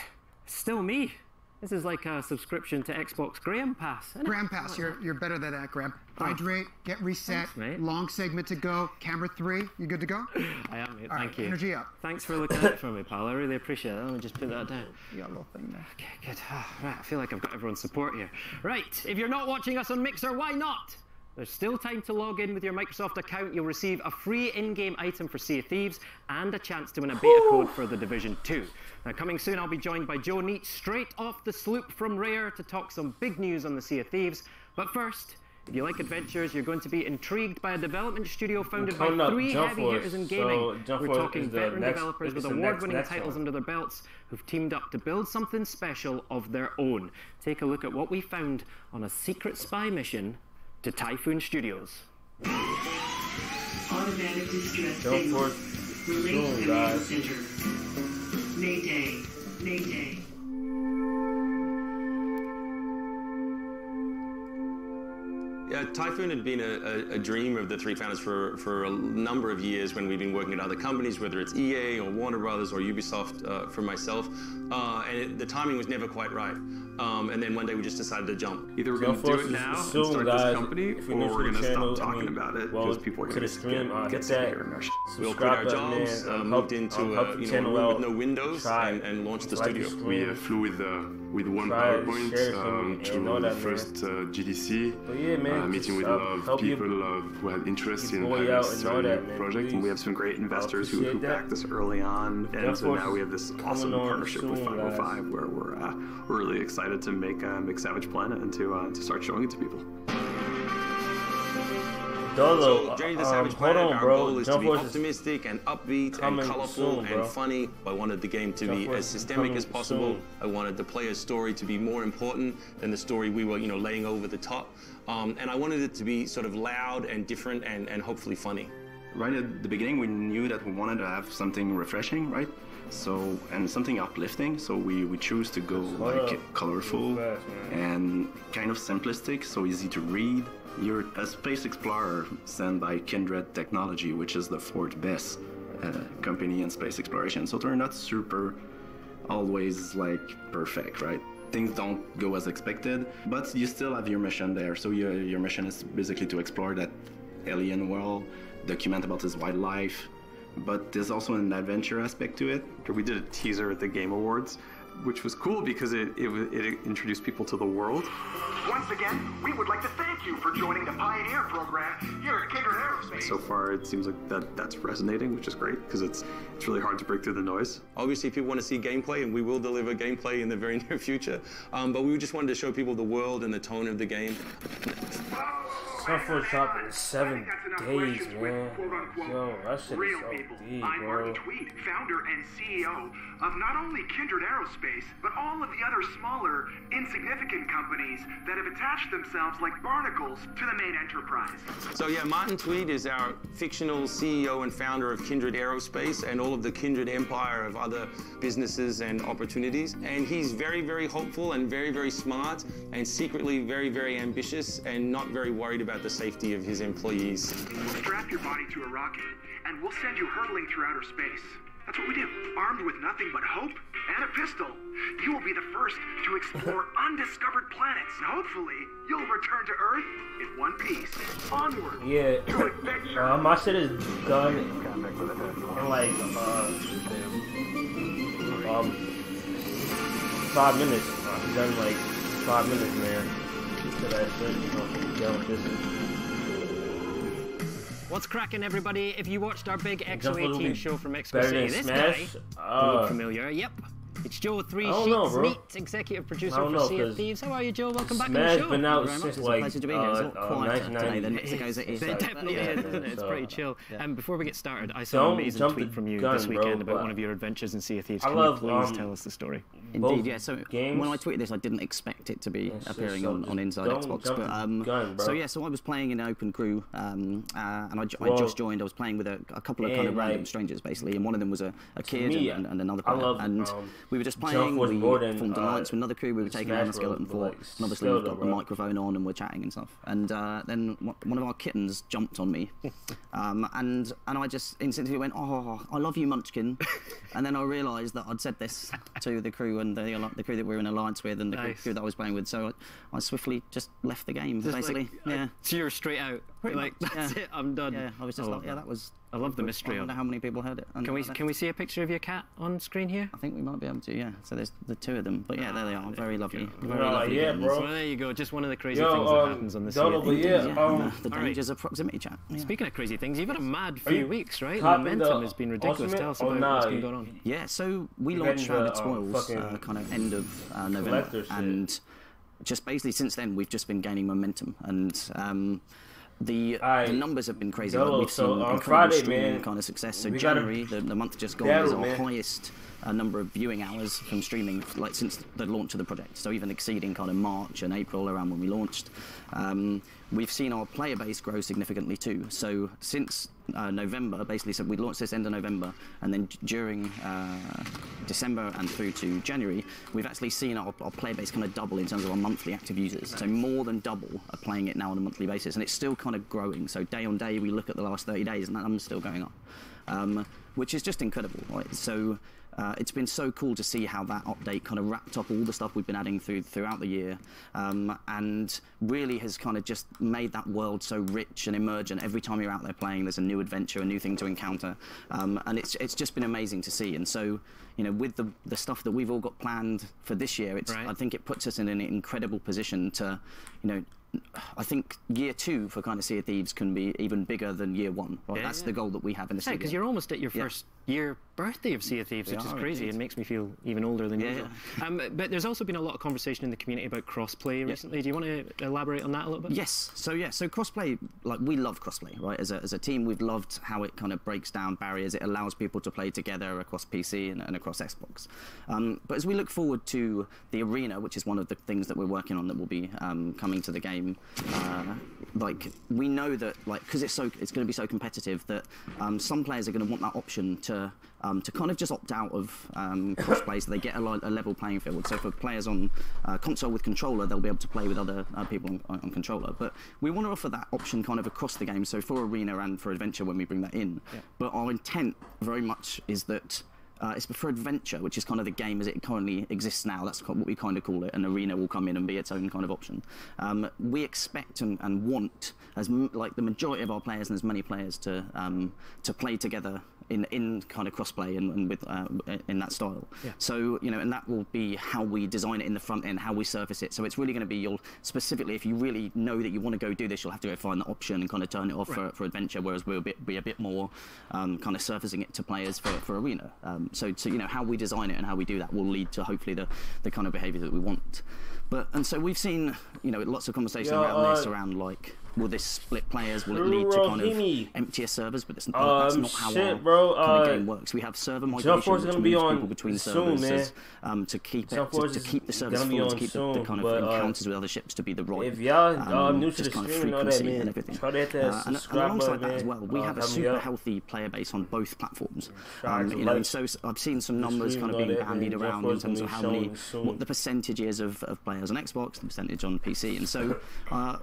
still me. This is like a subscription to Xbox Graham Pass. Graham Pass, you're better than that, Graham. Hydrate, get reset, thanks, long segment to go, camera 3, you good to go? I am, mate. All Thank right, you. energy up. Thanks for looking out for me, pal. I really appreciate it. Let me just put that down. You got a little thing there. Okay, good. Right, I feel like I've got everyone's support here. Right, if you're not watching us on Mixer, why not? There's still time to log in with your Microsoft account. You'll receive a free in-game item for Sea of Thieves and a chance to win a beta code for The Division 2. Now, coming soon, I'll be joined by Joe Neate straight off the sloop from Rare to talk some big news on the Sea of Thieves. But first, if you like adventures, you're going to be intrigued by a development studio founded by 3 heavy hitters in gaming. We're talking veteran developers with award-winning titles under their belts who've teamed up to build something special of their own. Take a look at what we found on a secret spy mission to Typhoon Studios. Automatic distress signal. Release guys. center. Mayday. Mayday. Yeah, Typhoon had been a dream of the 3 founders for a number of years when we've been working at other companies, whether it's EA or Warner Brothers or Ubisoft for myself. The timing was never quite right. And then one day we just decided to jump. Either we're going to do it now and start this company, or we're going to stop talking about it because people are going to get sick of hearing our shit. We all quit our jobs, moved into a room with no windows and launched the studio. We flew with one PowerPoint to the first GDC, meeting with a lot of people who had interest in this project. And we have some great investors who backed us early on. And so now we have this awesome partnership with 505 where we're really excited to make Savage Planet and to start showing it to people. So, Journey to Savage Planet, our goal is to be optimistic and upbeat and colorful and funny. I wanted the game to be as systemic as possible. I wanted the player's story to be more important than the story we were, laying over the top. And I wanted it to be sort of loud and different and hopefully funny. Right at the beginning, we knew that we wanted to have something refreshing, right? So, and something uplifting, so we choose to go like colorful and kind of simplistic, so easy to read. You're a space explorer sent by Kindred Technology, which is the 4th best company in space exploration. So they're not super always like perfect, right? Things don't go as expected, but you still have your mission there. So your mission is basically to explore that alien world, document about his wildlife, but there's also an adventure aspect to it. We did a teaser at the Game Awards, which was cool because it introduced people to the world. Once again, we would like to thank you for joining the Pioneer program here at Kindred Aerospace. So far, it seems like that's resonating, which is great because it's really hard to break through the noise. Obviously, people want to see gameplay, and we will deliver gameplay in the very near future. But we just wanted to show people the world and the tone of the game. Software drop in 7 days, man. Yo, that shit is so deep, I'm bro. Martin Tweed, founder and CEO of not only Kindred Aerospace, but all of the other smaller, insignificant companies that have attached themselves like barnacles to the main enterprise. So yeah, Martin Tweed is our fictional CEO and founder of Kindred Aerospace and all of the Kindred empire of other businesses and opportunities. And he's very, very hopeful and very, very smart and secretly very, very ambitious and not very worried about the safety of his employees. We'll strap your body to a rocket, and we'll send you hurtling through outer space. That's what we do. Armed with nothing but hope and a pistol, you will be the first to explore undiscovered planets, and hopefully, you'll return to Earth in one piece. Onward. Yeah. My shit is done in like 5 minutes. I'm done in like 5 minutes, man. So that's it. Done with this. What's cracking, everybody? If you watched our big X-18 show from Expo City, this Smash? guy will look familiar. Yep. It's Joe 3 Sheets Meat, executive producer for Sea of Thieves. How are you, Joe? Welcome back to the show. Been out since like It's a lot quieter today than Mexico is. It definitely is, isn't it? It's pretty chill. And before we get started, I saw an amazing tweet from you this weekend about one of your adventures in Sea of Thieves. Can you please tell us the story? Indeed, yeah. So when I tweeted this, I didn't expect it to be appearing on Inside Xbox. But so yeah, so I was playing in an open crew, and I just joined. I was playing with a couple of kind of random strangers, basically, and one of them was a kid and another player. And we were just playing. We formed an alliance with another crew. We were taking on the skeleton fort, and obviously we've got the microphone on and we're chatting and stuff. And then one of our kittens jumped on me, and I just instantly went, "Oh, I love you, Munchkin." And then I realised that I'd said this to the crew and the crew that we were in alliance with and the crew that I was playing with. So I swiftly just left the game, just basically. Yeah. So you're straight out. Like that's it. I'm done. Yeah. I was just like, yeah, that was. I love the mystery. I wonder how many people heard it. Can we see a picture of your cat on screen here? I think we might be able to. Yeah. So there's the two of them. But yeah, there they are. Very lovely. Very lovely. Yeah, bro. Well, there you go. Just one of the crazy things that happens on the sea. The dangers of proximity chat. Yeah. Speaking of crazy things, you've had a mad few weeks, right? The momentum has been ridiculous. Tell us about what's been going on. Yeah. So we launched Shrouded Spoils kind of end of November, and just basically since then we've just been gaining momentum and. The numbers have been crazy. We've seen incredible streaming kind of success. So January, the month just gone, is our highest number of viewing hours from streaming like since the launch of the project. So even exceeding kind of March and April around when we launched. We've seen our player base grow significantly too. So since November, basically, so we launched this end of November, and then during December and through to January, we've actually seen our player base kind of double in terms of our monthly active users. So more than double are playing it now on a monthly basis, and it's still kind of growing. So day on day, we look at the last 30 days, and that number's still going up, which is just incredible. Right? So. It's been so cool to see how that update kind of wrapped up all the stuff we've been adding throughout the year, and really has kind of just made that world so rich and emergent. Every time you're out there playing, there's a new adventure, a new thing to encounter, and it's just been amazing to see. And so, you know, with the stuff that we've all got planned for this year, I think it puts us in an incredible position to, you know. I think year 2 for kind of Sea of Thieves can be even bigger than year 1. Right? That's the goal that we have in the studio. Because you're almost at your first year birthday of Sea of Thieves, which is crazy and makes me feel even older than usual. But there's also been a lot of conversation in the community about crossplay recently. Do you want to elaborate on that a little bit? Yes. So crossplay, like, we love crossplay, right? As a team, we've loved how it kind of breaks down barriers. It allows people to play together across PC and across Xbox. But as we look forward to the arena, which is one of the things that we're working on that will be coming to the game, like, we know that, like, because it's going to be so competitive that some players are going to want that option to kind of just opt out of crossplay so they get a level playing field. So for players on console with controller, they'll be able to play with other people on controller. But we want to offer that option kind of across the game, so for arena and for adventure when we bring that in. But our intent very much is that it's for adventure, which is kind of the game as it currently exists now. That's what we kind of call it. An arena will come in and be its own kind of option. We expect and want, like the majority of our players and as many players, to play together in kind of crossplay and with in that style. So, you know, and that will be how we design it in the front end, how we surface it. So it's really going to be, specifically, if you really know that you want to go do this, you'll have to go find that option and kind of turn it off for adventure, whereas we'll be a bit more kind of surfacing it to players for arena. So you know, how we design it and how we do that will lead to hopefully the kind of behaviour that we want. And so we've seen, you know, lots of conversation around this, around like, will this split players? Will it lead to kind of emptier servers? But that's not how our kind of game works. We have server migration, which means people between servers to keep the servers full, to keep the kind of encounters with other ships to be the right just kind of frequency and everything. And alongside that as well, we have a super healthy player base on both platforms. You know, and so I've seen some numbers kind of being bandied around in terms of what the percentage is of players on Xbox, the percentage on PC, and so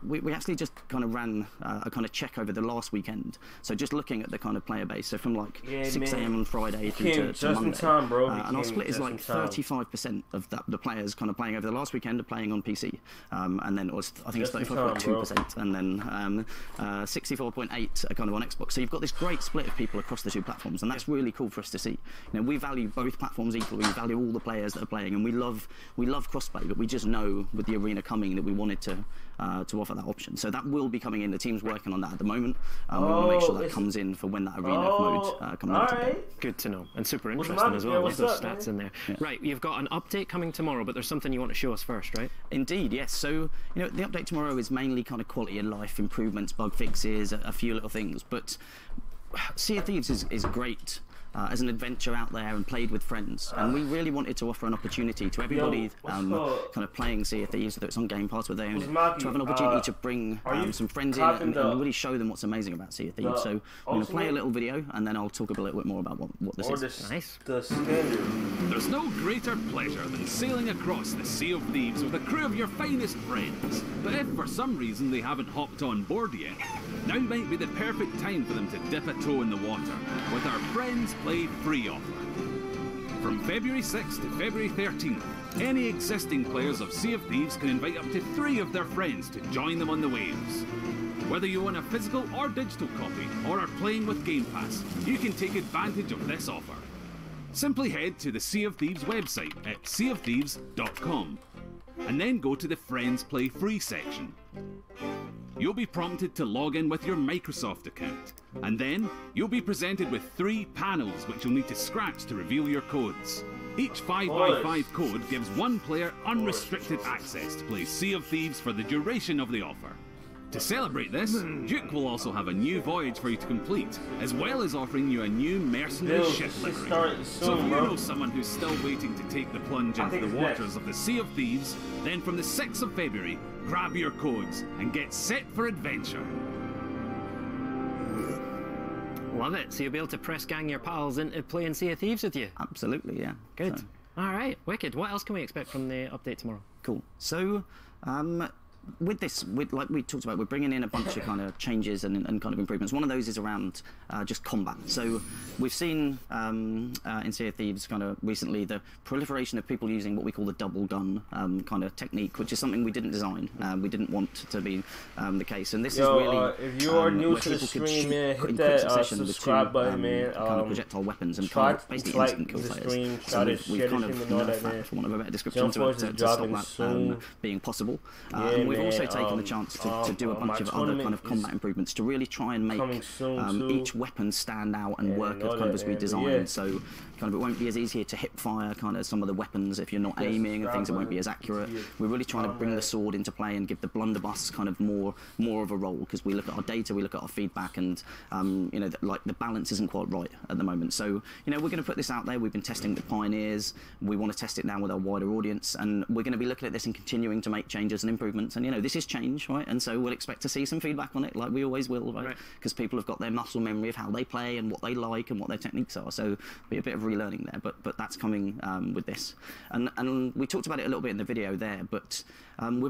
we actually just kind of ran a kind of check over the last weekend. So just looking at the kind of player base, so from like 6 AM on Friday through to Monday, and our split is like 35% of the players kind of playing over the last weekend are playing on PC, and then I think it's 35.2%, and then 64.8% are kind of on Xbox. So you've got this great split of people across the two platforms, and that's really cool for us to see. You know, we value both platforms equally. We value all the players that are playing, and we love crossplay, but we just know with the arena coming that we wanted to offer that option. So that will be coming in. The team's working on that at the moment. We want to make sure that comes in for when that arena mode comes in. Good to know, and super interesting as well. With those stats in there. Right, you've got an update coming tomorrow, but there's something you want to show us first, right? Indeed, yes. So, you know, the update tomorrow is mainly kind of quality of life improvements, bug fixes, a few little things. But Sea of Thieves is great as an adventure out there and played with friends, and we really wanted to offer an opportunity to everybody kind of playing Sea of Thieves, whether it's on Game Pass, whether they own it, to have an opportunity to bring some friends in and really show them what's amazing about Sea of Thieves. So I'm going to play a little video and then I'll talk a little bit more about what this is. Nice. There's no greater pleasure than sailing across the Sea of Thieves with a crew of your finest friends. But if for some reason they haven't hopped on board yet, now might be the perfect time for them to dip a toe in the water with our Friends Play Free offer. From February 6th to February 13th, any existing players of Sea of Thieves can invite up to 3 of their friends to join them on the waves. Whether you own a physical or digital copy or are playing with Game Pass, you can take advantage of this offer. Simply head to the Sea of Thieves website at seaofthieves.com and then go to the Friends Play Free section. You'll be prompted to log in with your Microsoft account, and then you'll be presented with 3 panels which you'll need to scratch to reveal your codes. Each 5x5 code gives one player unrestricted access to play Sea of Thieves for the duration of the offer. To celebrate this, Duke will also have a new voyage for you to complete, as well as offering you a new mercenary ship livery. So if you know someone who's still waiting to take the plunge into the waters of the Sea of Thieves, then from the 6th of February, grab your codes and get set for adventure. Love it. So you'll be able to press gang your pals into playing Sea of Thieves with you? Absolutely, yeah. Good. All right, wicked. What else can we expect from the update tomorrow? Cool. So, with this, like we talked about, we're bringing in a bunch of kind of changes and kind of improvements. One of those is around just combat. So we've seen in Sea of Thieves kind of recently the proliferation of people using what we call the double gun kind of technique, which is something we didn't design. We didn't want to be the case. And this is really if you are new to the stream, man, hit that subscribe button, man. Kind of projectile weapons and kind of basically instant kill players. So we've kind of nerfed that, for want of a better description, to stop that being possible. And we've we've also taken the chance to do a bunch of other kind of combat improvements to really try and make each weapon stand out and work kind of as we designed. So kind of it won't be as easy to hip fire kind of some of the weapons if you're not aiming and things. It won't be as accurate. We're really trying to bring the sword into play and give the blunderbuss kind of more of a role, because we look at our data, we look at our feedback, and you know, like the balance isn't quite right at the moment. So you know, we're going to put this out there. We've been testing with Pioneers. We want to test it now with our wider audience, and we're going to be looking at this and continuing to make changes and improvements. And you know, this is change, right? And so we'll expect to see some feedback on it, like we always will, right? Because people have got their muscle memory of how they play and what they like and what their techniques are. So be a bit of relearning there, but that's coming with this. And we talked about it a little bit in the video there, but we're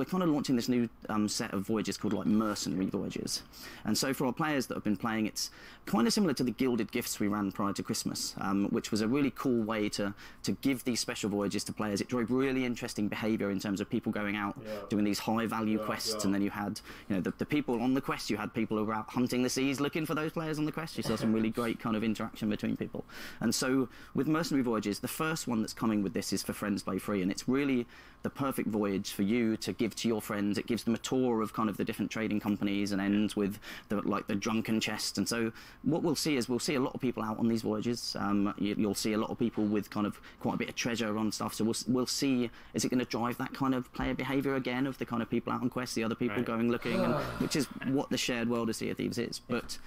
kind of launching this new set of voyages called like mercenary voyages. And so for our players that have been playing, it's kind of similar to the Gilded Gifts we ran prior to Christmas, which was a really cool way to give these special voyages to players. It drove really interesting behaviour in terms of people going out doing these high value quests, and then you had, you know, the people on the quest, you had people who were out hunting the seas looking for those players on the quest. You saw some really great kind of interaction between people. And so with mercenary voyages, the first one that's coming with this is for Friends Play Free, and it's really the perfect voyage for you to give to your friends. It gives them a tour of kind of the different trading companies and ends with the drunken chest. And so what we'll see is we'll see a lot of people out on these voyages. You'll see a lot of people with kind of quite a bit of treasure on stuff. So we'll see, is it going to drive that kind of player behaviour again of the kind of people out on quests, the other people going looking, and which is what the shared world of Sea of Thieves is. But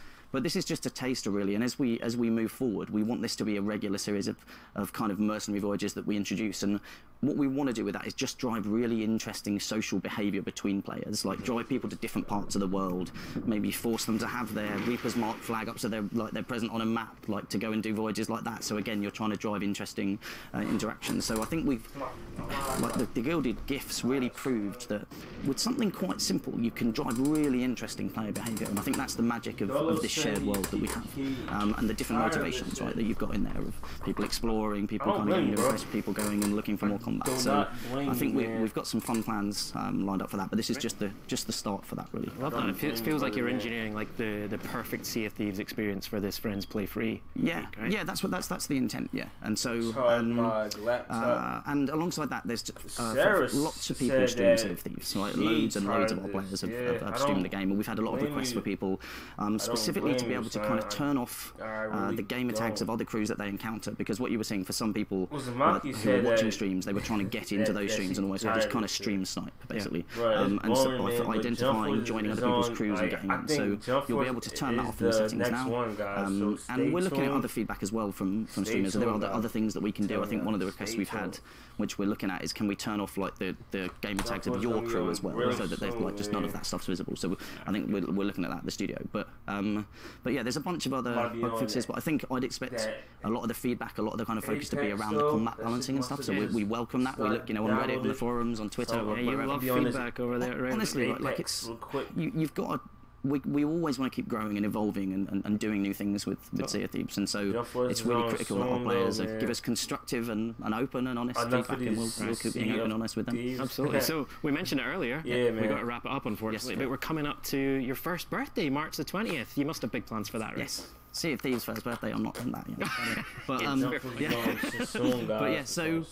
this is just a taster, really, and as we move forward, we want this to be a regular series of kind of mercenary voyages that we introduce. And what we want to do with that is just drive really interesting social behaviour between players, like drive people to different parts of the world, maybe force them to have their Reaper's Mark flag up so they're present on a map, like to go and do voyages like that. So again, you're trying to drive interesting interactions. So I think the Gilded Gifts really proved that with something quite simple, you can drive really interesting player behaviour, and I think that's the magic of this shared world that we have, and the different motivations, right, that you've got in there of people exploring, people kind of getting impressed, people going and looking for more combat. So I think we've got some fun plans lined up for that, but this is just the start for that, really. I love that. It feels like you're engineering like the perfect Sea of Thieves experience for this Friends Play Free. Yeah, week, right? Yeah, that's the intent. Yeah, and so and alongside that, there's lots of people streaming Sea of Thieves. Like loads and loads of our players have streamed the game, and we've had a lot of requests for people specifically to be able to kind of turn off the gamer tags of other crews that they encounter, because what you were saying, for some people who are watching streams, they were trying to get into those streams and always have this kind of stream snipe, basically, and so by identifying, joining other people's crews and getting in. So you'll be able to turn that off in the settings now, and we're looking at other feedback as well from streamers. There are other things that we can do. I think one of the requests we've had, which we're looking at, is can we turn off like the gamer tags of your crew as well, so that there's like just none of that stuff's visible. So I think we're looking at that in the studio, but yeah, there's a bunch of other bug fixes, but I think I'd expect a lot of the feedback, a lot of the kind of focus to be around the combat balancing and stuff. So we welcome that. We look, you know, on Reddit, on the forums, on Twitter, you love feedback over there, right? Honestly, like it's you've got to. We always want to keep growing and evolving and doing new things with Sea of Thieves, and so it's really critical that our players give us constructive and open and honest feedback, and we'll keep being open and honest with them. Absolutely. So we mentioned it earlier. We got to wrap it up, unfortunately, but we're coming up to your first birthday, March the 20th. You must have big plans for that, right? Yes. Sea of Thieves' first birthday. I'm not done that yet. But yeah, so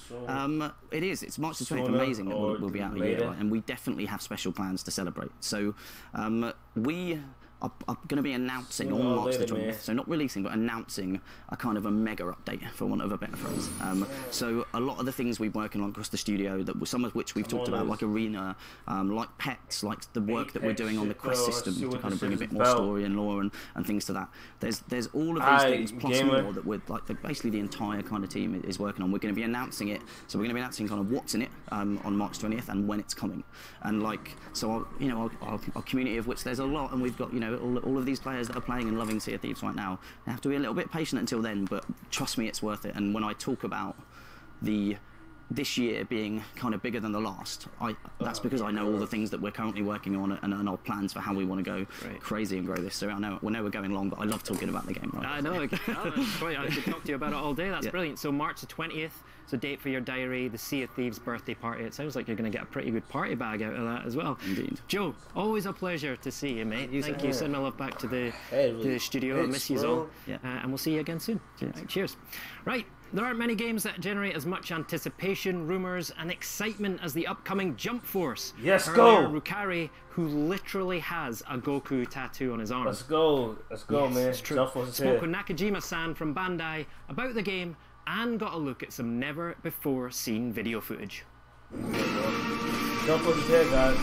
it is. It's March the 20th. Amazing that we'll be out a year, right? And we definitely have special plans to celebrate. So we are going to be announcing on March the 20th, so not releasing, but announcing a kind of a mega update, for want of a better phrase. So a lot of the things we're working on across the studio, some of which we've talked about, like Arena, like Pets, like the work that we're doing on the quest system to kind of bring a bit more story and lore and things to that. There's all of these things plus more that we're like basically the entire kind of team is working on. We're going to be announcing it, so we're going to be announcing kind of what's in it on March 20th and when it's coming. And like, so our community, of which there's a lot, and we've got, you know, all of these players that are playing and loving Sea of Thieves right now, they have to be a little bit patient until then, but trust me, it's worth it. And when I talk about this year being kind of bigger than the last, that's because I know all the things that we're currently working on and our plans for how we want to go crazy and grow this. So I know we're going long, but I love talking about the game, right? I know. I could talk to you about it all day. That's brilliant. So March the 20th, so date for your diary, the Sea of Thieves birthday party. It sounds like you're going to get a pretty good party bag out of that as well. Indeed. Joe, always a pleasure to see you, mate. Thank you. Send my love back to the studio. I miss you all. And we'll see you again soon. Cheers. Cheers. Right. There aren't many games that generate as much anticipation, rumors, and excitement as the upcoming Jump Force. Yes, Earlier, go! Rukari, who literally has a Goku tattoo on his arm. Let's go, man. It's true. Jump Force is Spoke here. with Nakajima-san from Bandai about the game and got a look at some never-before-seen video footage. Jump Force is here, guys.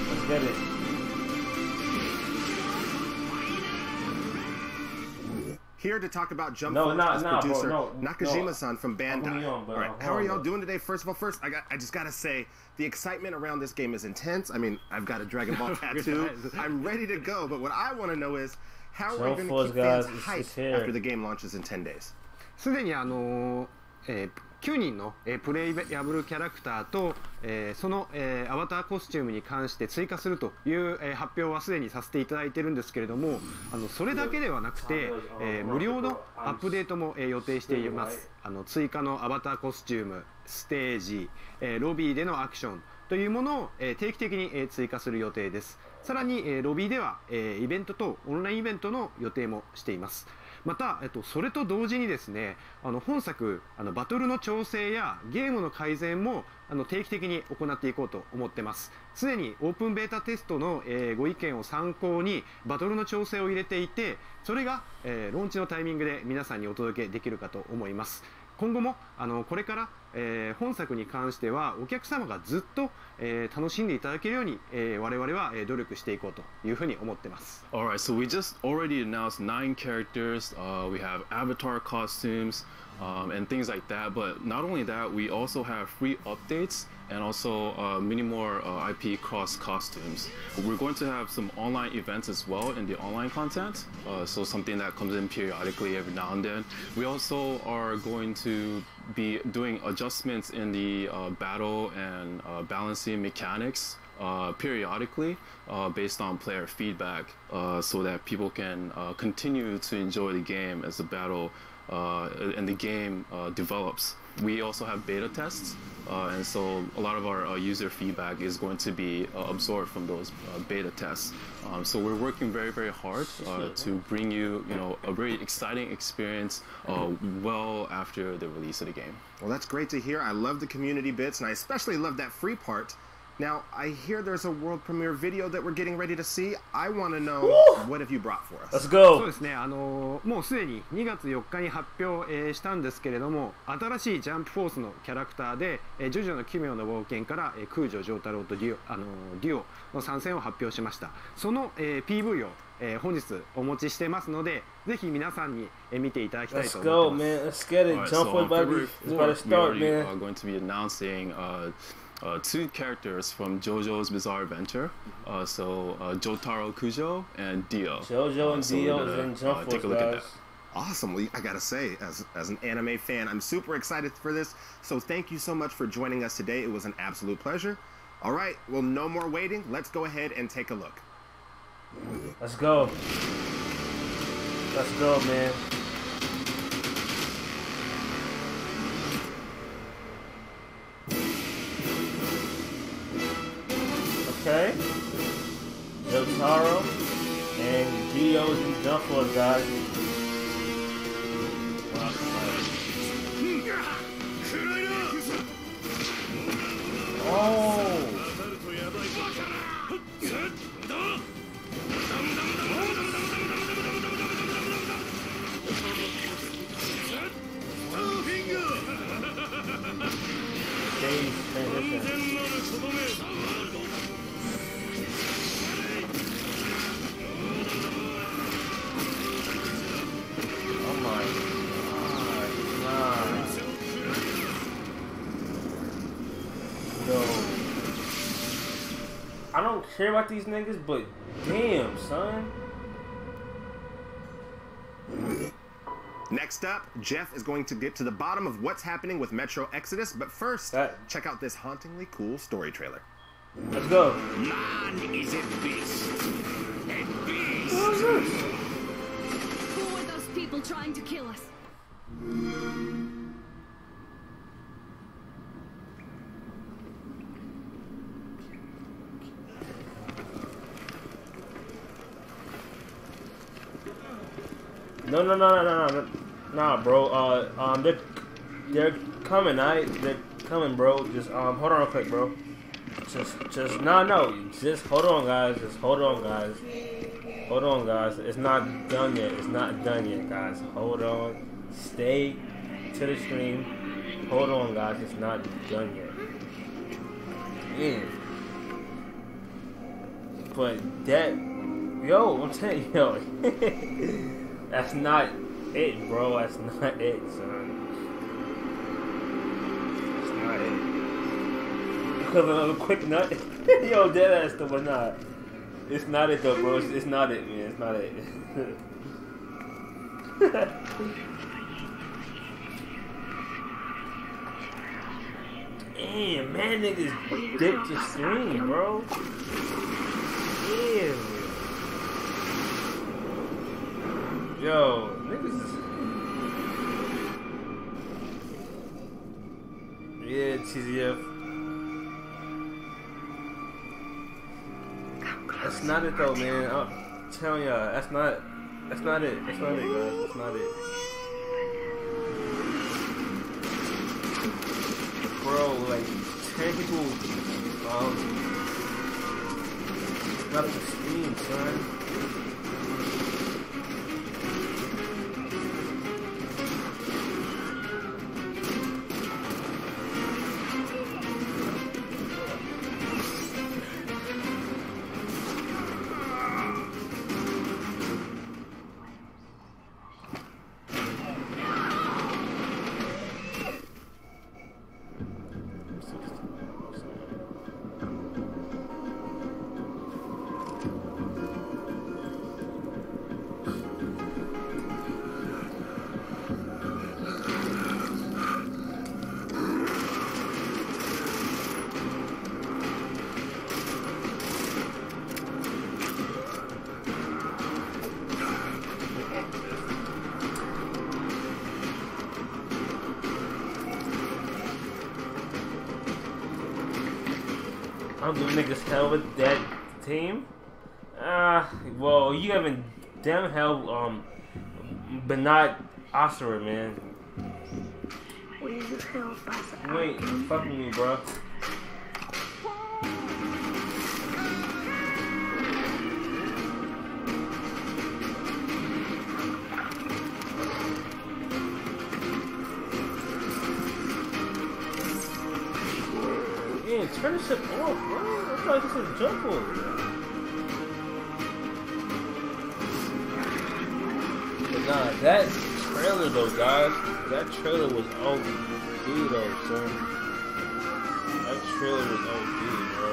Let's get it. Here to talk about Jump Force is producer Nakajima-san from Bandai. All right, how are y'all doing today? First of all, I just gotta say, the excitement around this game is intense. I mean, I've got a Dragon Ball tattoo. I'm ready to go, but what I want to know is, how are we going to keep fans hyped after the game launches in 10 days? すでに9人のプレイヤブルキャラクターとそのアバターコスチュームに関して追加するという発表はすでにさせていただいてるんですけれども、それだけではなくて無料のアップデートも予定しています。追加のアバターコスチューム、ステージ、ロビーでのアクションというものを定期的に追加する予定です。さらにロビーではイベントとオンラインイベントの予定もしています。また、それと同時にですね、本作バトルの調整やゲームの改善も定期的に行っていこうと思ってます。すでにオープンベータテストのご意見を参考にバトルの調整を入れていて、それがローンチのタイミングで皆さんにお届けできるかと思います。今後もこれから、本作に関してはお客様がずっと、楽しんでいただけるように、我々は努力していこうというふうに思ってます。 Alright, so we just already announced 9 characters. We have avatar costumes and things like that. But not only that, we also have free updates and also many more IP cross costumes. We're going to have some online events as well in the online content, so something that comes in periodically every now and then. We also are going to be doing adjustments in the battle and balancing mechanics periodically based on player feedback so that people can continue to enjoy the game as the battle and the game develops. We also have beta tests, and so a lot of our user feedback is going to be absorbed from those beta tests. So we're working very, very hard to bring you, a very exciting experience well after the release of the game. Well, that's great to hear. I love the community bits, and I especially love that free part. Now, I hear there's a world premiere video that we're getting ready to see. I want to know, what have you brought for us? Let's go! そうですね、もうすでに2月4日に発表、したんですけれども、新しいジャンプフォースのキャラクターで、ジョジョの奇妙な冒険から、空女丈太郎とデュオの参戦を発表しました。その、PV を、本日お持ちしてますので、ぜひ皆さんに、見ていただきたいと思ってます。Let's go, man. Let's get it. Right, Jump so on Force, February 4th, about to start, we man. are going to be announcing 2 characters from JoJo's Bizarre Adventure. So Jotaro Kujo and Dio. JoJo and Dio is in Jump Force, take a look at that. Awesome. I gotta say, as an anime fan, I'm super excited for this. So thank you so much for joining us today. It was an absolute pleasure. All right, well, no more waiting. Let's go ahead and take a look. Let's go. Let's go, man. Okay. Jotaro and Dio's in Jump Force, guys. Oh! I don't care about these niggas, but damn, son. Next up, Jeff is going to get to the bottom of what's happening with Metro Exodus, but first, check out this hauntingly cool story trailer. Let's go. Man is a beast. A beast. Who are those people trying to kill us? No, bro. They're coming, they're coming, bro. Just hold on real quick, bro. Just no. Just hold on, guys. Just hold on, guys. Hold on, guys. It's not done yet. It's not done yet, guys. Hold on. Stay to the stream. Hold on, guys. It's not done yet. Yeah. But that, yo, I'm telling you, yo, that's not it, bro. That's not it, son. That's not it. Because of a quick nut, yo, dead ass though, but not. It's not it though, bro. It's not it, man. It's not it. Damn, man, niggas dipped the stream, bro. Ew. Yo, niggas is... Yeah, TZF. That's not it though, man. I'm telling y'all, that's not it. That's not it, guys. That's not it. Bro, like 10 people left the stream, son. I'm giving niggas hell with that team. Well, you having damn hell, but not Asura, man. You ain't fucking me, bro. Yeah, turn this shit off, bro. I thought this was jump over. But nah, that trailer though, guys, that trailer was OD though, son. That trailer was OD, bro.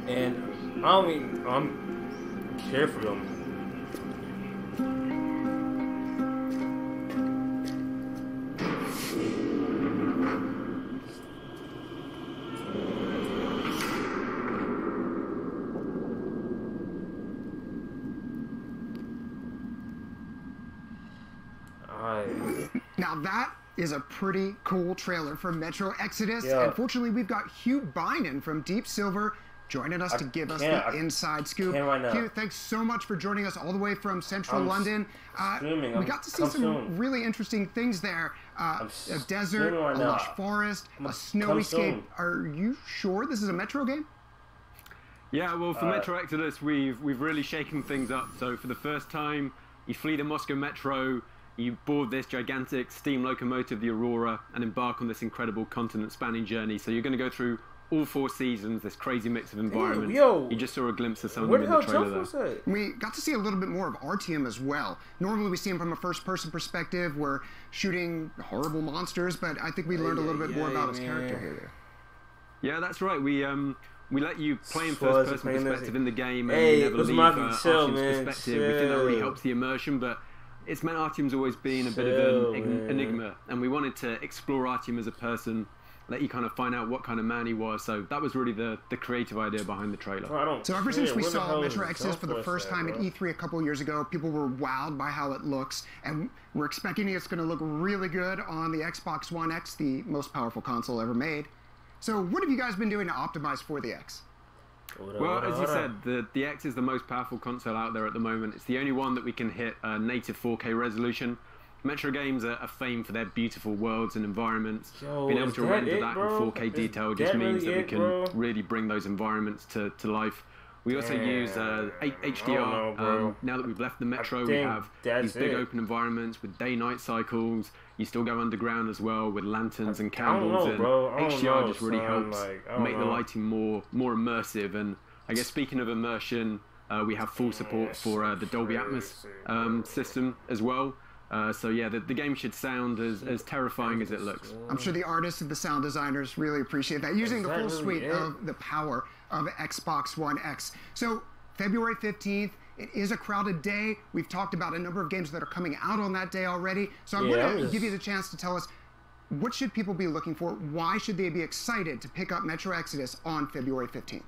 And I'm care for them. Now that is a pretty cool trailer for Metro Exodus. Yeah. Unfortunately, we've got Hugh Bynum from Deep Silver joining us to give us the inside scoop. Right, Hugh, thanks so much for joining us all the way from Central London. We got to see some really interesting things there. A desert, a lush forest, a snowy scape. Are you sure this is a Metro game? Yeah, well, for Metro Exodus, we've really shaken things up. So for the first time, you flee the Moscow Metro, you board this gigantic steam locomotive, the Aurora, and embark on this incredible continent-spanning journey. So you're going to go through all 4 seasons, this crazy mix of environments. You just saw a glimpse of some of them in the trailer there. We got to see a little bit more of Artyom as well. Normally we see him from a first-person perspective. We're shooting horrible monsters, but I think we learned a little bit more about his character here. Yeah, that's right. We let you play in first-person perspective in the game, and you never leave Artyom's perspective. We think that really helps the immersion, but it's meant Artyom's always been a bit of an enigma, and we wanted to explore Artyom as a person, let you kind of find out what kind of man he was. So that was really the creative idea behind the trailer. So ever since we saw Metro Exodus for the first time at E3 a couple years ago, people were wowed by how it looks, and we're expecting it's going to look really good on the Xbox One X, the most powerful console ever made. So what have you guys been doing to optimize for the X? Well, as you said, the X is the most powerful console out there at the moment. It's the only one that we can hit a native 4K resolution. Metro games are famed for their beautiful worlds and environments. Being able to render that in 4K detail just means that we can really bring those environments to life. We also use HDR. Now that we've left the Metro, we have these big open environments with day-night cycles. You still go underground as well with lanterns and candles, and HDR just really helps make the lighting more immersive. And I guess speaking of immersion, we have full support for the Dolby Atmos system as well. So yeah, the game should sound as terrifying as it looks. I'm sure the artists and the sound designers really appreciate that, using the full suite of the power of Xbox One X. So February 15th, it is a crowded day. We've talked about a number of games that are coming out on that day already. So I'm going to give you the chance to tell us, what should people be looking for? Why should they be excited to pick up Metro Exodus on February 15th?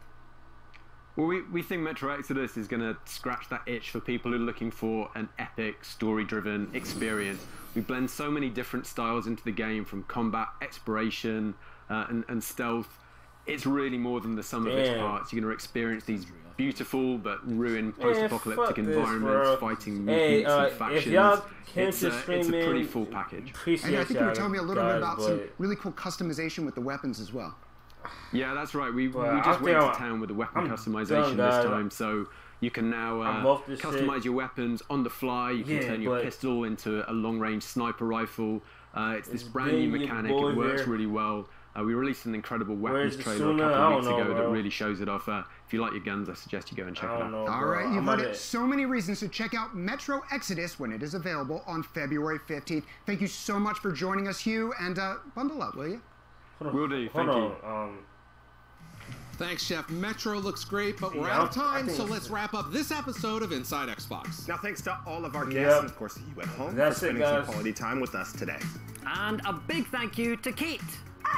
Well, we think Metro Exodus is going to scratch that itch for people who are looking for an epic, story-driven experience. We blend so many different styles into the game, from combat, exploration, and stealth. It's really more than the sum of its parts. You're going to experience these beautiful but ruined post-apocalyptic environments, fighting mutants and factions. It's a pretty full package. And I think you were telling me a little bit about some really cool customization with the weapons as well. Yeah, that's right. We just went to town with the weapon customization this time, so you can now customize your weapons on the fly. You can turn your pistol into a long-range sniper rifle. It's this brand new mechanic. It works really well. We released an incredible weapons trailer a couple of weeks ago that really shows it off. If you like your guns, I suggest you go and check it out. All right, you've heard it. So many reasons to check out Metro Exodus when it is available on February 15th. Thank you so much for joining us, Hugh, and bundle up, will you? Will do. Thank you. Thanks, Chef. Metro looks great, but we're out of time, so let's wrap up this episode of Inside Xbox. Now, thanks to all of our guests, and of course you at home, for spending some quality time with us today. And a big thank you to Kate.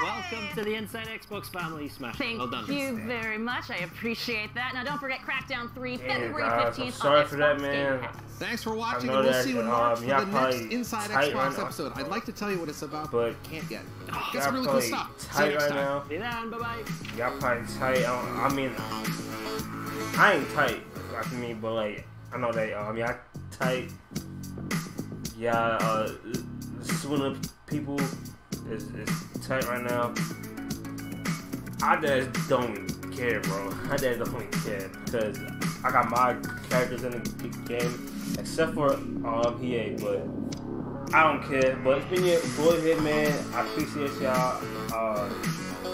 Welcome to the Inside Xbox family, Smash. Thank you very much. I appreciate that. Now, don't forget Crackdown 3, February 15th. Sorry for that, man. Thanks for watching, and we'll see you in March for the next Inside Xbox episode. I'd like to tell you what it's about, but can't yet. Get some really cool stuff. See you next time. See you then. Bye-bye. Y'all probably tight. I mean, I ain't tight, like me, but like, I know that, y'all tight. Yeah, swinging people is tight right now. I just don't care, bro. I just don't care because I got my characters in the game, except for EA, but I don't care. But it's been your boy here, man. I appreciate y'all.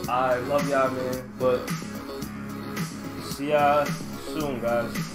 I love y'all, man. But see y'all soon, guys.